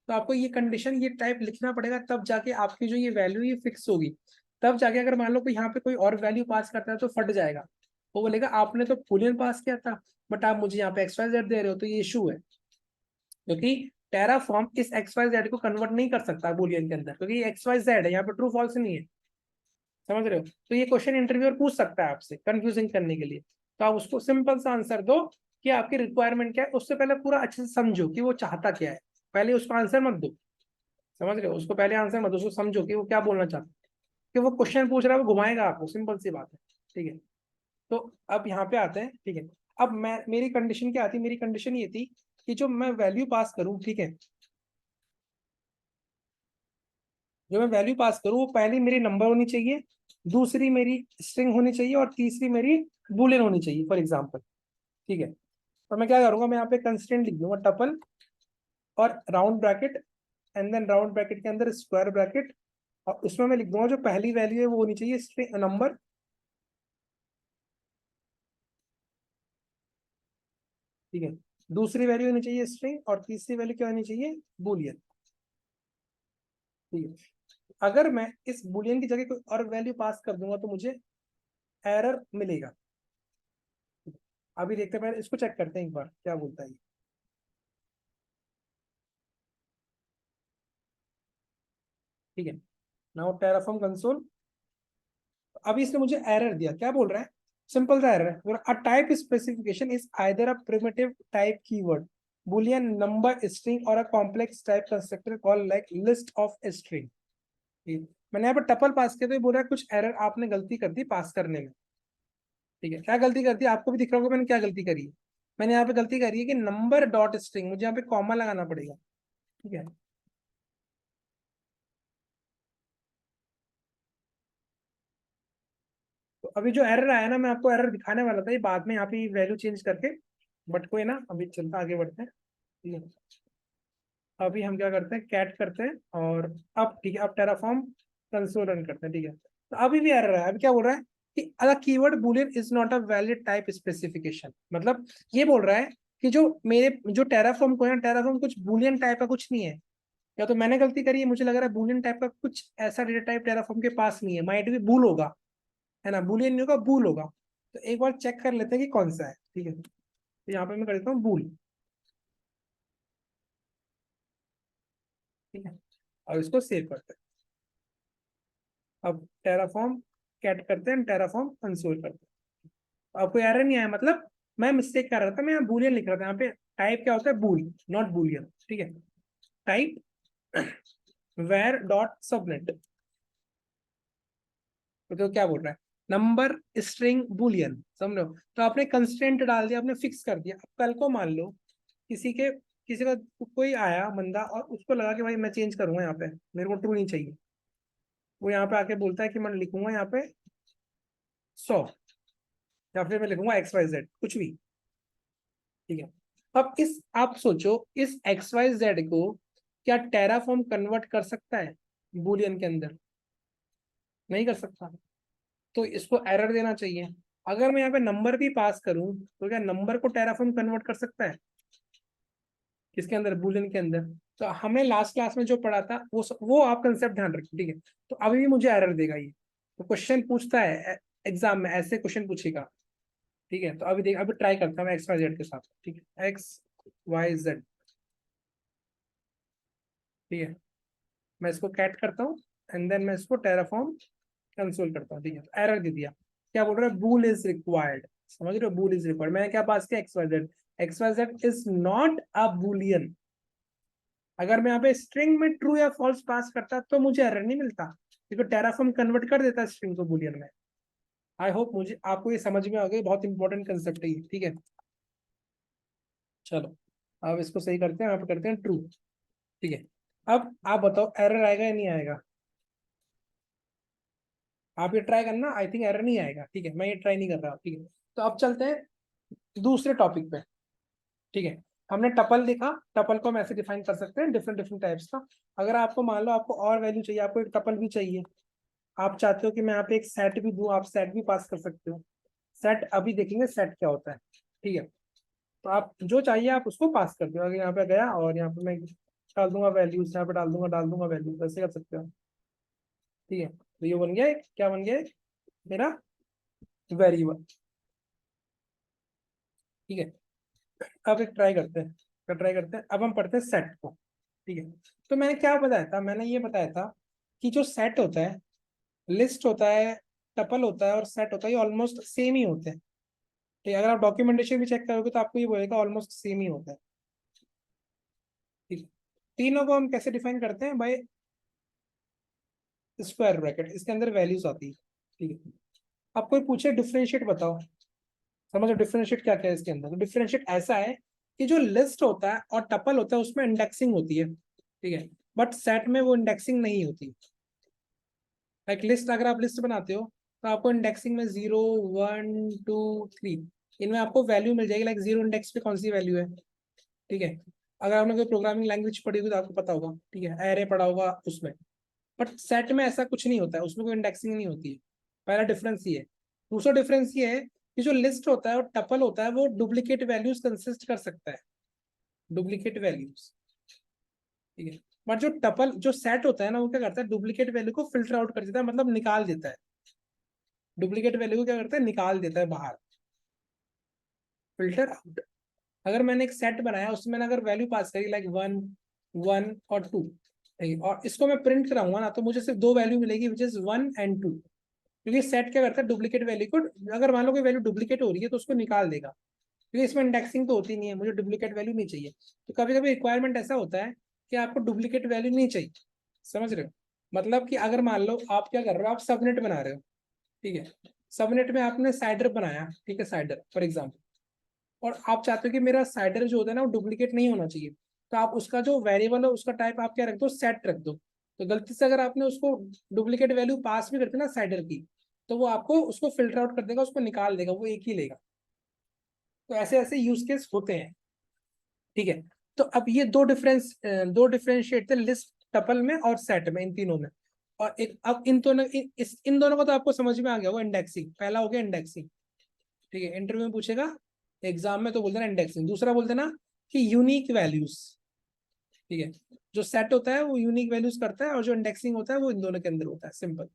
तो आपको ये कंडीशन ये टाइप लिखना पड़ेगा, तब जाके आपकी जो ये वैल्यू ये फिक्स होगी। तब जाके अगर मान लो कोई यहाँ पे कोई और वैल्यू पास करता है तो फट जाएगा, वो बोलेगा आपने तो बूलियन पास किया था, बट आप मुझे यहाँ पे एक्स वाई जेड दे रहे हो, तो ये इशू है। क्योंकि टेराफॉर्म इस एक्स वाई जेड को कन्वर्ट नहीं कर सकता बूलियन के अंदर, क्योंकि एक्स वाई जेड है, यहाँ पे ट्रू फॉल्स नहीं है, समझ रहे हो। तो ये क्वेश्चन इंटरव्यूअर पूछ सकता है आपसे कंफ्यूजिंग करने के लिए, तो आप उसको सिंपल सा आंसर दो कि आपकी रिक्वायरमेंट क्या है, उससे पहले पूरा अच्छे से समझो कि वो चाहता क्या है, पहले उसको आंसर मत दो, समझ रहे हो, उसको पहले आंसर मत दो, उसको समझो कि वो क्या बोलना चाहता है, कि वो क्वेश्चन पूछ रहा है वो घुमाएगा आपको, सिंपल सी बात है, ठीक है। तो अब यहाँ पे आते हैं, ठीक है। अब मैं मेरी कंडीशन क्या आती, मेरी कंडीशन ये थी कि जो मैं वैल्यू पास करूं, ठीक है, जो मैं वैल्यू पास करूँ वो पहली मेरी नंबर होनी चाहिए, दूसरी मेरी स्ट्रिंग होनी चाहिए, और तीसरी मेरी बूलियन होनी चाहिए फॉर एग्जाम्पल, ठीक है। तो मैं क्या करूंगा, मैं यहाँ पे कंस्टेंट लिख दूंगा टपल और round bracket, and then round bracket के अंदर स्क्वायर ब्रैकेट, और उसमें मैं लिख दूंगा जो पहली वैल्यू है वो होनी चाहिए स्ट्रिंग नंबर, ठीक है। दूसरी वैल्यू होनी चाहिए स्ट्रिंग, और तीसरी वैल्यू क्या होनी चाहिए, बूलियन, ठीक है। अगर मैं इस बूलियन की जगह कोई और वैल्यू पास कर दूंगा तो मुझे एरर मिलेगा। अभी देखते हैं, पहले इसको चेक करते हैं एक बार क्या बोलता है ये। ठीक है, नाउ टेराफॉर्म कंसोल। अभी इसने मुझे एरर दिया, क्या बोल रहा है, सिंपल सा एरर है, a type specification is either a primitive type keyword, boolean number string or a complex type constructor called like list of string। मैंने यहाँ पे टपल पास किया तो ये बोल रहा है कुछ एरर आपने गलती कर दी पास करने में, ठीक है। क्या गलती कर दी, आपको भी दिख रहा होगा मैंने क्या गलती करी है। मैंने यहाँ पे गलती करी है कि नंबर डॉट स्ट्रिंग, मुझे यहाँ पे कॉमा लगाना पड़ेगा, ठीक है। तो अभी जो एरर आया ना, मैं आपको एरर दिखाने वाला था, ये बाद में यहाँ पे वैल्यू चेंज करके, बट कोई ना, अभी चलता आगे बढ़ते हैं, ठीक है। अभी हम क्या करते हैं, कैट करते हैं, और अब ठीक है, अब टेराफॉर्म कंसोल रन करते हैं, ठीक है। तो अभी भी एरर है, अभी क्या बोल रहा है कि अ keyword Boolean is not a valid type specification, मतलब ये बोल रहा है कि जो मेरे जो टेराफॉर्म को है, टेराफॉर्म कुछ बूलियन टाइप का कुछ नहीं है, या तो मैंने गलती करी है, मुझे लग रहा है बूलियन टाइप का कुछ ऐसा डेटा टाइप टेराफॉर्म के पास नहीं है, माइट भी बूल होगा, है ना, बूलियन नहीं होगा बूल होगा। तो एक बार चेक कर लेते हैं कि कौन सा है, ठीक है। तो यहाँ पे मैं कर देता हूँ बूल, ठीक है, और इसको सेव करते हैं। अब टेराफॉर्म कैट करते हैं, टेराफॉर्म कंसोल करते हैं, आपको एरर नहीं आया, मतलब मैं मिस्टेक कर रहा था, मैं यहाँ बूलियन लिख रहा था, यहाँ पे टाइप क्या होता है, बूल, नॉट बूलियन, ठीक है। टाइप वेर डॉट सबनेट, तो क्या बोल रहा है, नंबर स्ट्रिंग बूलियन, समझ लो। तो आपने कंस्टेंट डाल दिया, आपने फिक्स कर दिया। अब कल को मान लो किसी का कोई आया बंदा और उसको लगा कि भाई मैं चेंज करूंगा, यहाँ पे मेरे को ट्रू नहीं चाहिए, वो यहाँ पे आके बोलता है कि मैं लिखूंगा यहाँ पे 100, या फिर मैं लिखूंगा XYZ कुछ भी, ठीक है। अब इस आप सोचो इस XYZ को क्या टेराफॉर्म कन्वर्ट कर सकता है बूलियन के अंदर? नहीं कर सकता, तो इसको एरर देना चाहिए। अगर मैं यहाँ पे नंबर भी पास करूं तो क्या नंबर को टेराफॉर्म कन्वर्ट कर सकता है किसके अंदर, बूलियन के अंदर? तो हमें लास्ट क्लास में जो पढ़ा था वो आप कंसेप्ट ध्यान रखिए, ठीक है। तो अभी भी मुझे एरर देगा ये, तो क्वेश्चन पूछता है एग्जाम में, ऐसे क्वेश्चन पूछेगा, ठीक है। तो अभी देख, अभी ट्राई करता हूँ एक्स वाई जेड के साथ, ठीक है, XYZ, ठीक है। मैं इसको कैट करता हूँ एंड देन मैं इसको टेराफॉर्म कंसोल करता हूँ, ठीक है। तो एरर दे दिया, क्या बोल रहा है, बूल इज रिक्वायर्ड, समझ रहे हो, बूल इज रिक्वायर्ड। मैंने क्या पास किया, XYZ, XYZ is not a Boolean. अगर मैं यहाँ पे स्ट्रिंग में ट्रू या फॉल्स पास करता तो मुझे एरर नहीं मिलता, क्योंकि टेराफॉर्म कन्वर्ट कर देता स्ट्रिंग को बूलियन में। आई होप मुझे आपको ये समझ में आ गई, बहुत इंपॉर्टेंट कंसेप्ट है ये, ठीक है। चलो अब इसको सही करते हैं, यहाँ पे करते हैं ट्रू, ठीक है। अब आप बताओ एरर आएगा या नहीं आएगा, आप ये ट्राई करना, आई थिंक एरर नहीं आएगा, ठीक है। मैं ये ट्राई नहीं कर रहा, ठीक है। तो अब चलते हैं दूसरे टॉपिक पे, ठीक है। हमने टपल देखा, टपल को हम ऐसे डिफाइन कर सकते हैं डिफरेंट डिफरेंट टाइप्स का। अगर आपको मान लो आपको और वैल्यू चाहिए, आपको एक टपल भी चाहिए, आप चाहते हो कि मैं यहाँ पे एक सेट भी दूं, आप सेट भी पास कर सकते हो। सेट अभी देखेंगे सेट क्या होता है, ठीक है। तो आप जो चाहिए आप उसको पास कर दो। अगर यहाँ पे गया और यहाँ पे मैं डाल दूंगा वैल्यूज, यहाँ पे डाल दूंगा वैल्यू, ऐसे कर सकते हो, ठीक है। तो ये बन गया क्या बन गया मेरा वेरिएबल, ठीक है। अब एक ट्राई करते हैं, अब हम पढ़ते हैं सेट को, ठीक है। तो मैंने क्या बताया था, मैंने ये बताया था कि जो सेट होता है, लिस्ट होता है, टपल होता है और सेट होता है, ये ऑलमोस्ट सेम ही होते हैं, ठीक है। अगर आप डॉक्यूमेंटेशन भी चेक करोगे तो आपको ये बोलेगा ऑलमोस्ट सेम ही होता है, ठीक है। तीनों को हम कैसे डिफाइन करते हैं, बाय स्क्वायर ब्रैकेट, इसके अंदर वैल्यूज आती है, ठीक है। अब कोई पूछे डिफरेंशिएट बताओ, समझो डिफरेंशिएट क्या क्या है इसके अंदर। तो डिफरेंशिएट ऐसा है कि जो लिस्ट होता है और टपल होता है उसमें इंडेक्सिंग होती है, ठीक है, बट सेट में वो इंडेक्सिंग नहीं होती। लाइक लिस्ट, अगर आप लिस्ट बनाते हो तो आपको इंडेक्सिंग में 0 1 2 3 इनमें आपको वैल्यू मिल जाएगी, लाइक जीरो इंडेक्स पे कौन सी वैल्यू है, ठीक है। अगर आपने कोई प्रोग्रामिंग लैंग्वेज पढ़ी होगी तो आपको पता होगा, ठीक है, एरे पढ़ा होगा उसमें। बट सेट में ऐसा कुछ नहीं होता है, उसमें कोई इंडेक्सिंग नहीं होती है। पहला डिफरेंस ये है। दूसरा डिफरेंस ये है कि जो लिस्ट होता है और टपल होता है वो डुप्लीकेट वैल्यूज कंसिस्ट कर सकता है, डुप्लीकेट वैल्यूज, ठीक है। बट जो टपल जो सेट होता है ना, वो क्या करता है, डुप्लीकेट वैल्यू को फिल्टर आउट कर देता है, मतलब निकाल देता है। डुप्लीकेट वैल्यू को क्या करता है, निकाल देता है बाहर, फिल्टर आउट। अगर मैंने एक सेट बनाया, उसमें मैंने अगर वैल्यू पास करी लाइक 1 1 और 2, और इसको मैं प्रिंट कराऊंगा ना, तो मुझे सिर्फ दो वैल्यू मिलेगी, विच इज 1 और 2, क्योंकि सेट क्या करता है, डुप्लीकेट वैल्यू को, अगर मान लो कोई वैल्यू डुप्लीकेट हो रही है तो उसको निकाल देगा, क्योंकि इसमें इंडेक्सिंग तो होती नहीं है, मुझे डुप्लीकेट वैल्यू नहीं चाहिए। तो कभी कभी रिक्वायरमेंट ऐसा होता है कि आपको डुप्लीकेट वैल्यू नहीं चाहिए, समझ रहे हो। मतलब कि अगर मान लो आप क्या कर रहे हो, आप सबनेट बना रहे हो, ठीक है। सबनेट में आपने साइडर बनाया, ठीक है, साइडर फॉर एग्जाम्पल, और आप चाहते हो कि मेरा साइडर जो होता है ना वो डुप्लीकेट नहीं होना चाहिए, तो आप उसका जो वेरिएबल है उसका टाइप आप क्या रख दो, सेट रख दो। तो गलती से अगर आपने उसको डुप्लीकेट वैल्यू पास भी करते ना साइडर की, तो वो आपको उसको फिल्टर आउट कर देगा, उसको निकाल देगा, वो एक ही लेगा। तो ऐसे ऐसे यूज केस होते हैं, ठीक है। तो अब ये दो डिफरेंशिएट थे लिस्ट, टपल में और सेट में, इन तीनों में। और एक अब इन दोनों को तो आपको समझ में आ गया, वो इंडेक्सिंग पहला हो गया, इंडेक्सिंग, ठीक है। इंटरव्यू में पूछेगा, एग्जाम में तो बोल देना इंडेक्सिंग। दूसरा बोल देना कि यूनिक वैल्यूज, ठीक है। जो सेट होता है वो यूनिक वैल्यूज करता है, और जो इंडेक्सिंग होता है वो इन दोनों के अंदर होता है, सिंपल।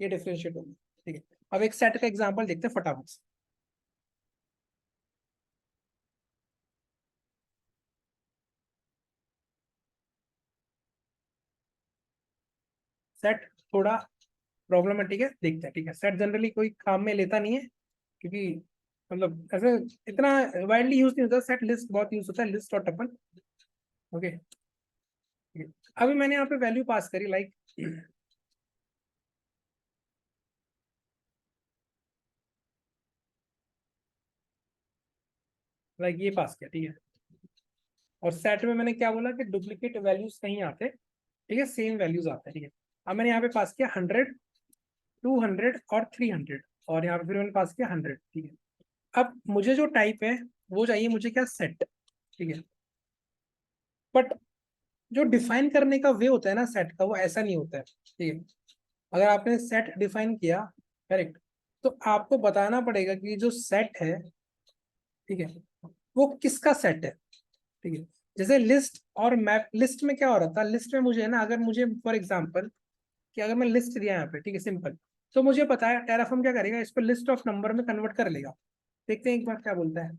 ये डिफरेंशिएट होगा, ठीक है। अब एक सेट का एग्जाम्पल देखते हैं फटाफट से। सेट थोड़ा प्रॉब्लमेटिक है, देखते हैं, ठीक है। सेट जनरली कोई काम में लेता नहीं है, क्योंकि मतलब ऐसे इतना वाइडली यूज नहीं होता सेट, लिस्ट बहुत यूज होता है, लिस्ट और टपल, ओके, ठीक है। अभी मैंने यहाँ पे वैल्यू पास करी लाइक ये पास किया, ठीक है। और सेट में मैंने क्या बोला कि डुप्लीकेट वैल्यूज नहीं आते, ठीक है, सेम वैल्यूज आते हैं, ठीक है। अब मैंने यहाँ पे पास किया 100, 200 और 300, और यहाँ पे फिर मैंने पास किया 100, ठीक है। अब मुझे जो टाइप है वो चाहिए मुझे क्या, सेट, ठीक है। बट जो डिफाइन करने का वे होता है ना सेट का, वो ऐसा नहीं होता है, ठीक है। अगर आपने सेट डिफाइन किया, करेक्ट, तो आपको बताना पड़ेगा कि जो सेट है, ठीक है, वो किसका सेट है, ठीक है। जैसे लिस्ट और मैप, लिस्ट में क्या हो रहा था, लिस्ट में मुझे है ना, अगर मुझे फॉर एग्जांपल कि अगर मैं लिस्ट दिया यहाँ पे, ठीक है, सिंपल, तो मुझे पता है टेराफॉर्म क्या करेगा, इसको लिस्ट ऑफ नंबर में कन्वर्ट कर लेगा। देखते हैं एक बार क्या बोलता है।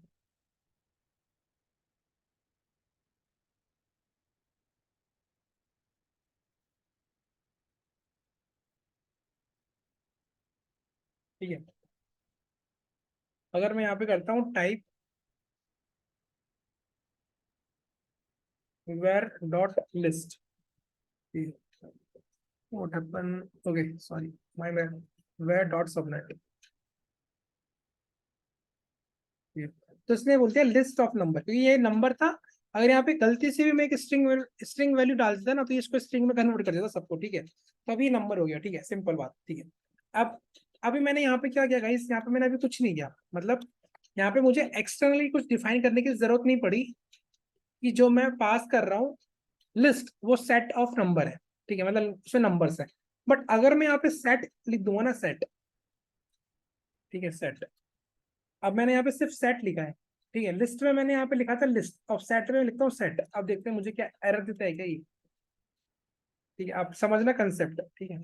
ठीक है, अगर मैं यहाँ पे करता हूँ type var dot list, what happen, okay sorry, my bad, var dot subnet, तो इसने बोलते हैं लिस्ट ऑफ नंबर, क्योंकि ये नंबर था। अगर यहाँ पे गलती से भी मैं एक स्ट्रिंग वैल्यू डाल देता ना, तो ये इसको स्ट्रिंग में कन्वर्ट कर देता सबको, ठीक है, तो अभी नंबर हो गया, ठीक है, सिंपल बात, ठीक है। अब अभी मैंने यहाँ पे क्या किया गाइस, यहाँ पे मैंने अभी कुछ नहीं किया, मतलब यहाँ पे मुझे एक्सटर्नली कुछ डिफाइन करने की जरूरत नहीं पड़ी, कि जो मैं पास कर रहा हूँ लिस्ट, वो सेट ऑफ नंबर है, ठीक है, मतलब उसमें नंबर्स है। बट अगर मैं यहाँ पे सेट लिख दूंगा ना, सेट, ठीक है, सेट, अब मैंने यहाँ पे सिर्फ सेट लिखा है, ठीक है, लिस्ट में मैंने यहाँ पे लिखा था लिस्ट, अब सेट में लिखता हूँ सेट, अब देखते हैं मुझे क्या एरर देता है क्या ये, ठीक है, आप समझना कंसेप्ट, ठीक है।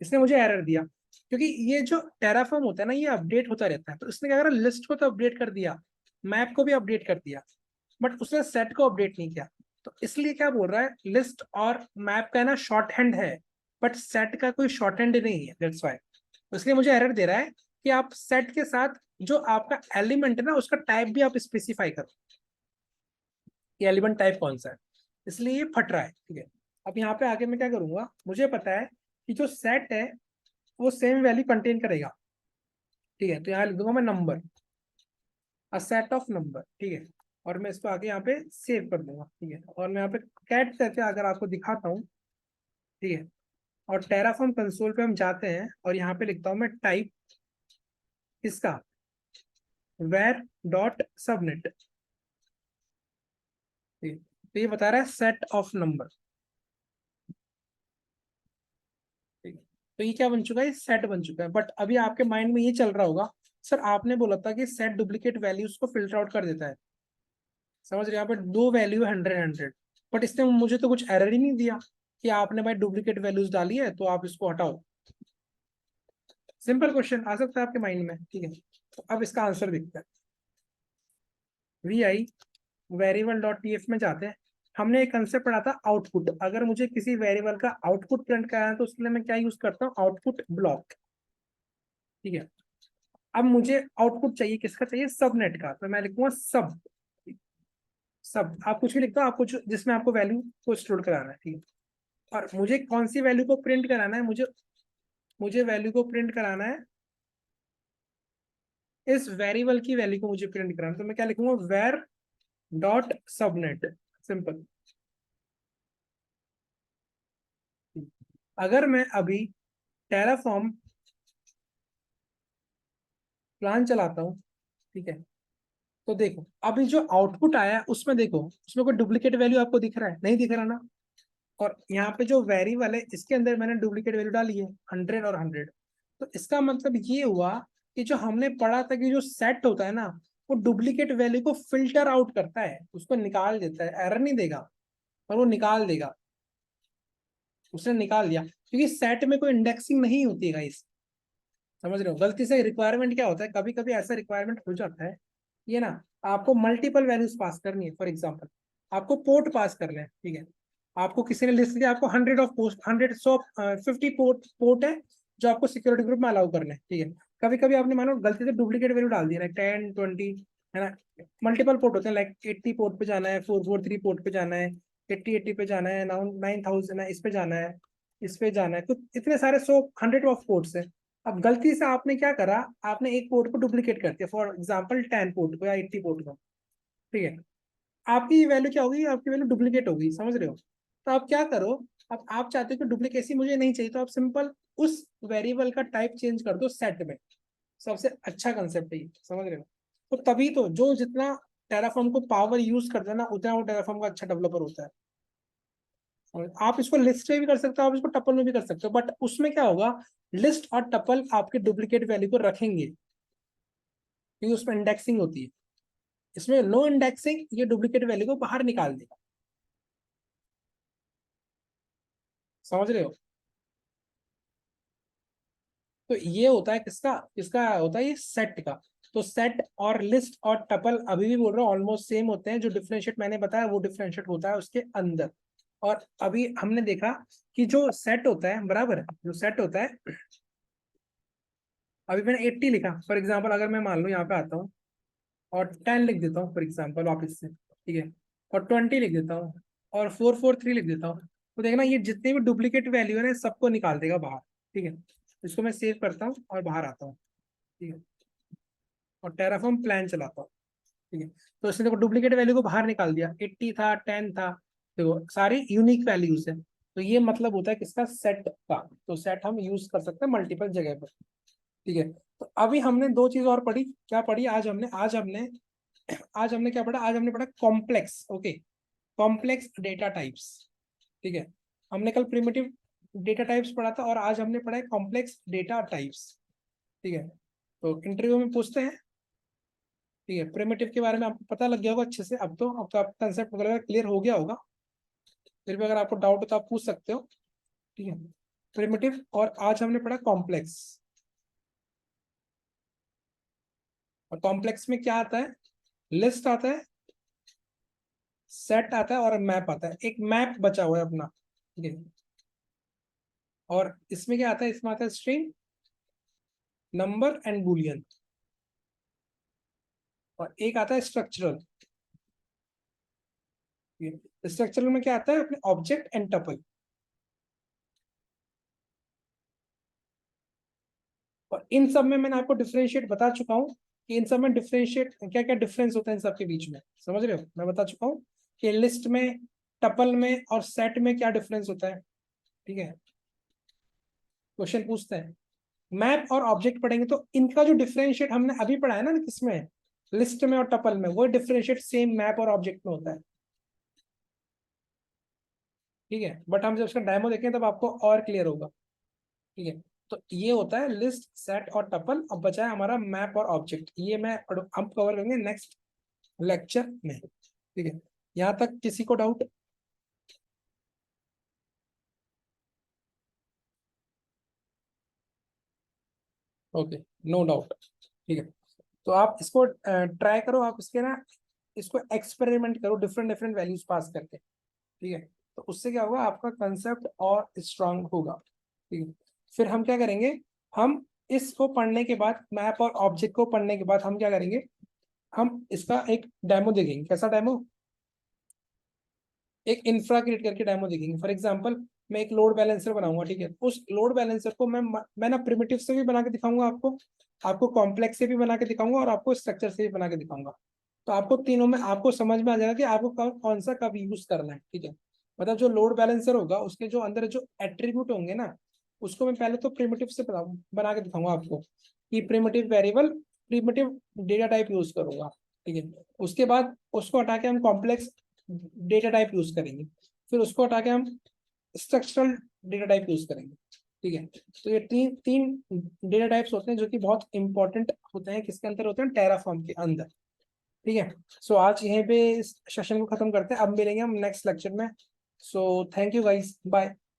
इसने मुझे एरर दिया, क्योंकि ये जो टेराफॉर्म होता है ना, ये अपडेट होता रहता है, तो इसने क्या करा, लिस्ट को तो अपडेट कर दिया, मैप को भी अपडेट कर दिया, बट उसने सेट को अपडेट नहीं किया। तो इसलिए क्या बोल रहा है, लिस्ट और मैप का ना शॉर्ट हैंड है, बट सेट का कोई शॉर्ट हैंड नहीं है, दैट्स वाई। इसलिए मुझे एरर दे रहा है कि आप सेट के साथ जो आपका एलिमेंट है ना, उसका टाइप भी आप स्पेसिफाई करो, कि एलिमेंट टाइप कौन सा है, इसलिए ये फट रहा है, ठीक है। अब यहाँ पे आगे मैं क्या करूंगा, मुझे पता है कि जो सेट है वो सेम वैल्यू कंटेन करेगा, ठीक है, तो यहाँ लिख दूंगा मैं number, a set of number, ठीक है, और मैं इसको आगे यहाँ पे सेव कर दूंगा, ठीक है, और मैं यहाँ पे कैट करके अगर आपको दिखाता हूँ, ठीक है, और टेराफॉर्म कंसोल पे हम जाते हैं और यहाँ पे लिखता हूँ मैं टाइप इसका वेर डॉट सबनेट, तो ये बता रहा है सेट ऑफ नंबर, ठीक है। तो ये क्या बन चुका है, सेट बन चुका है। बट अभी आपके माइंड में ये चल रहा होगा, सर आपने बोला था कि सेट डुप्लीकेट वैल्यूज को फिल्टर आउट कर देता है, समझ रहे हैं, यहाँ पे दो वैल्यू है 100 100, बट इसने मुझे तो कुछ एरर ही नहीं दिया कि आपने भाई डुप्लीकेट वैल्यूज डाली है तो आप इसको हटाओ। सिंपल क्वेश्चन आ सकता है आपके माइंड में, ठीक है, तो अब इसका आंसर देखते हैं। V I variable dot TF में जाते हैं, हमने एक कंसेप्ट पढ़ा था आउटपुट, अगर मुझे किसी वेरिएबल का आउटपुट प्रिंट करना है तो उसके लिए मैं क्या यूज करता हूँ, आउटपुट ब्लॉक, ठीक है। अब मुझे आउटपुट चाहिए, किसका चाहिए, सबनेट का, तो मैं लिखूंगा सब, सब आप कुछ भी लिखता हो, आपको जिसमें आपको वैल्यू को स्टोर कराना है, ठीक है। और मुझे कौन सी वैल्यू को प्रिंट कराना है, मुझे मुझे वैल्यू को प्रिंट कराना है, इस वेरिएबल की वैल्यू को मुझे प्रिंट कराना है, तो मैं क्या लिखूंगा, वेर डॉट सबनेट, सिंपल। अगर मैं अभी टेराफॉर्म प्लान चलाता हूँ, ठीक है, तो देखो अभी जो आउटपुट आया है उसमें देखो, उसमें कोई डुप्लीकेट वैल्यू आपको दिख रहा है, नहीं दिख रहा ना। और यहाँ पे जो वेरिएबल है इसके अंदर मैंने डुप्लीकेट वैल्यू डाली है 100 और 100, तो इसका मतलब ये हुआ कि जो हमने पढ़ा था कि जो सेट होता है ना, वो डुप्लीकेट वैल्यू को फिल्टर आउट करता है, उसको निकाल देता है, एरर नहीं देगा, पर वो निकाल देगा, उसने निकाल दिया, क्योंकि सेट में कोई इंडेक्सिंग नहीं होती है गाइस, समझ रहे हो। गलती से रिक्वायरमेंट क्या होता है, कभी कभी ऐसा रिक्वायरमेंट हो जाता है, ये ना, आपको मल्टीपल वैल्यूज पास करनी है, फॉर एग्जांपल आपको पोर्ट पास कर लें, ठीक है, आपको किसी ने लिस्ट दिया, आपको 150 पोर्ट है जो आपको सिक्योरिटी ग्रुप में अलाउ करने हैं, ठीक है। कभी कभी आपने मानो गलती से डुप्लीकेट वैल्यू डाल दिया, लाइक 10 20, है ना, मल्टीपल पोर्ट होते हैं, लाइक 80 पोर्ट पे जाना है, 443 पोर्ट पे जाना है, 80 पे जाना है, 9000 है, इस पे जाना है, इस पे जाना है, कुछ इतने सारे 100 ऑफ पोर्ट्स है। अब गलती से आपने क्या करा, आपने एक पोर्ट को डुप्लीकेट कर दिया, फॉर एग्जाम्पल 10 पोर्ट को या 80 पोर्ट को, ठीक है, आपकी वैल्यू क्या होगी, आपकी वैल्यू डुप्लीकेट होगी, समझ रहे हो। तो आप क्या करो, अब आप चाहते हो कि डुप्लीकेसी मुझे नहीं चाहिए, तो आप सिंपल उस वेरिएबल का टाइप चेंज कर दो सेट में। सबसे अच्छा कंसेप्ट है ये, समझ रहे हो? तो तभी तो जो जितना टेराफॉर्म को पावर यूज करता है ना, उतना वो टेराफॉर्म का अच्छा डेवलपर होता है। और आप इसको लिस्ट में भी कर सकते हो, आप इसको टपल में भी कर सकते हो, बट उसमें क्या होगा, लिस्ट और टपल आपके डुप्लीकेट वैल्यू को रखेंगे, क्योंकि उसमें इंडेक्सिंग होती है। इसमें नो इंडेक्सिंग, ये डुप्लीकेट वैल्यू को बाहर निकाल देगा। समझ रहे हो? तो ये होता है किसका, किसका होता है ये, सेट का। तो सेट और लिस्ट और टपल अभी भी बोल रहा हूँ ऑलमोस्ट सेम होते हैं, जो डिफरेंशिएट मैंने बताया वो डिफरेंशिएट होता है उसके अंदर। और अभी हमने देखा कि जो सेट होता है, बराबर है, जो सेट होता है, अभी मैंने 80 लिखा फॉर एग्जाम्पल, अगर मैं मान लो यहाँ पे आता हूँ और 10 लिख देता हूँ फॉर एग्जाम्पल वापस से, ठीक है, और 20 लिख देता हूँ और 443 लिख देता हूँ, तो देखना ये जितने भी डुप्लीकेट वैल्यू है ना सबको निकाल देगा बाहर। ठीक है, इसको मैं सेव करता हूँ और बाहर आता हूँ। ठीक है, और टेराफॉर्म प्लान चलाता हूँ। ठीक है, तो इसने देखो डुप्लीकेट वैल्यू को बाहर निकाल दिया, 80 था, 10 था, देखो सारी यूनिक वैल्यूज है। तो ये मतलब होता है किसका, सेट का। तो सेट हम यूज कर सकते हैं मल्टीपल जगह पर। ठीक है, तो अभी हमने दो चीज और पढ़ी, क्या पढ़ी आज हमने क्या पढ़ा, आज हमने पढ़ा complex. Okay, complex data types. ठीक है, हमने कल प्रिमिटिव डेटा टाइप्स पढ़ा था और आज हमने पढ़ा है कॉम्प्लेक्स डेटा टाइप्स। ठीक है, तो इंटरव्यू में पूछते हैं। ठीक है, प्रिमिटिव के बारे में आपको पता लग गया होगा अच्छे से, अब तो आपका कंसेप्ट वगैरह क्लियर हो गया होगा। फिर भी अगर आपको डाउट हो तो आप पूछ सकते हो। ठीक है, प्रिमिटिव, और आज हमने पढ़ा कॉम्प्लेक्स। और कॉम्प्लेक्स में क्या आता है, लिस्ट आता है, सेट आता है और मैप आता है। एक मैप बचा हुआ है अपना। ठीक है, और इसमें क्या आता है, इसमें आता है स्ट्रिंग, नंबर एंड बुलियन, और एक आता है स्ट्रक्चरल। स्ट्रक्चरल में क्या आता है, अपने ऑब्जेक्ट एंड टपल। और इन सब में मैंने आपको डिफरेंशिएट बता चुका हूँ कि इन सब में डिफरेंशिएट क्या क्या डिफरेंस होता है इन सब के बीच में, समझ रहे हो? मैं बता चुका हूँ कि लिस्ट में, टपल में और सेट में क्या डिफरेंस होता है। ठीक है, क्वेश्चन पूछते हैं। मैप और ऑब्जेक्ट पढ़ेंगे तो इनका जो डिफरेंशिएट हमने अभी पढ़ा है ना, किसमें, लिस्ट में और टपल में, वो डिफरेंशिएट सेम मैप और ऑब्जेक्ट में होता है। ठीक है, बट हम जब उसका डेमो देखें तब आपको और क्लियर होगा। ठीक है, तो ये होता है लिस्ट, सेट और टपल। अब बचा है हमारा मैप और ऑब्जेक्ट, ये मैं हम कवर करेंगे नेक्स्ट लेक्चर में। ठीक है, यहाँ तक किसी को डाउट? Okay, no doubt. ठीक है, तो आप इसको ट्राई करो, आप इसके ना, इसको एक्सपेरिमेंट करो डिफरेंट डिफरेंट वैल्यूज पास करके। ठीक है, तो उससे क्या होगा, आपका कंसेप्ट और स्ट्रांग होगा। ठीक है, फिर हम क्या करेंगे, हम इसको पढ़ने के बाद, मैप और ऑब्जेक्ट को पढ़ने के बाद हम क्या करेंगे, हम इसका एक डेमो देखेंगे। कैसा डेमो, एक इंफ्रा क्रिएट करके डेमो देखेंगे। फॉर एग्जांपल, मैं एक लोड बैलेंसर बनाऊंगा। ठीक है, उस लोड बैलेंसर को मैं ना प्रिमिटिव से भी बना के दिखाऊंगा आपको, आपको कॉम्प्लेक्स से भी बना के दिखाऊंगा और आपको स्ट्रक्चर से भी बना के दिखाऊंगा। तो आपको तीनों में आपको समझ में आ जाएगा कि आपको कौन सा कब यूज करना है। ठीक है, मतलब जो लोड बैलेंसर होगा उसके जो अंदर जो एट्रीब्यूट होंगे ना, उसको मैं पहले तो प्रिमिटिव से बना के दिखाऊंगा आपको, कि primitive variable, primitive data type use करूंगा। ठीक है, उसके बाद उसको हटा के हम कॉम्प्लेक्स डेटा टाइप यूज करेंगे, फिर उसको हटा के हम स्ट्रक्चरल डेटा टाइप यूज करेंगे। ठीक है, तो ये तीन तीन डेटा टाइप्स होते हैं जो कि बहुत इंपॉर्टेंट होते हैं, किसके अंदर होते हैं, टेराफॉर्म के अंदर। ठीक है, सो आज यहीं पे इस सेशन को खत्म करते हैं, अब मिलेंगे हम नेक्स्ट लेक्चर में। So thank you guys, bye.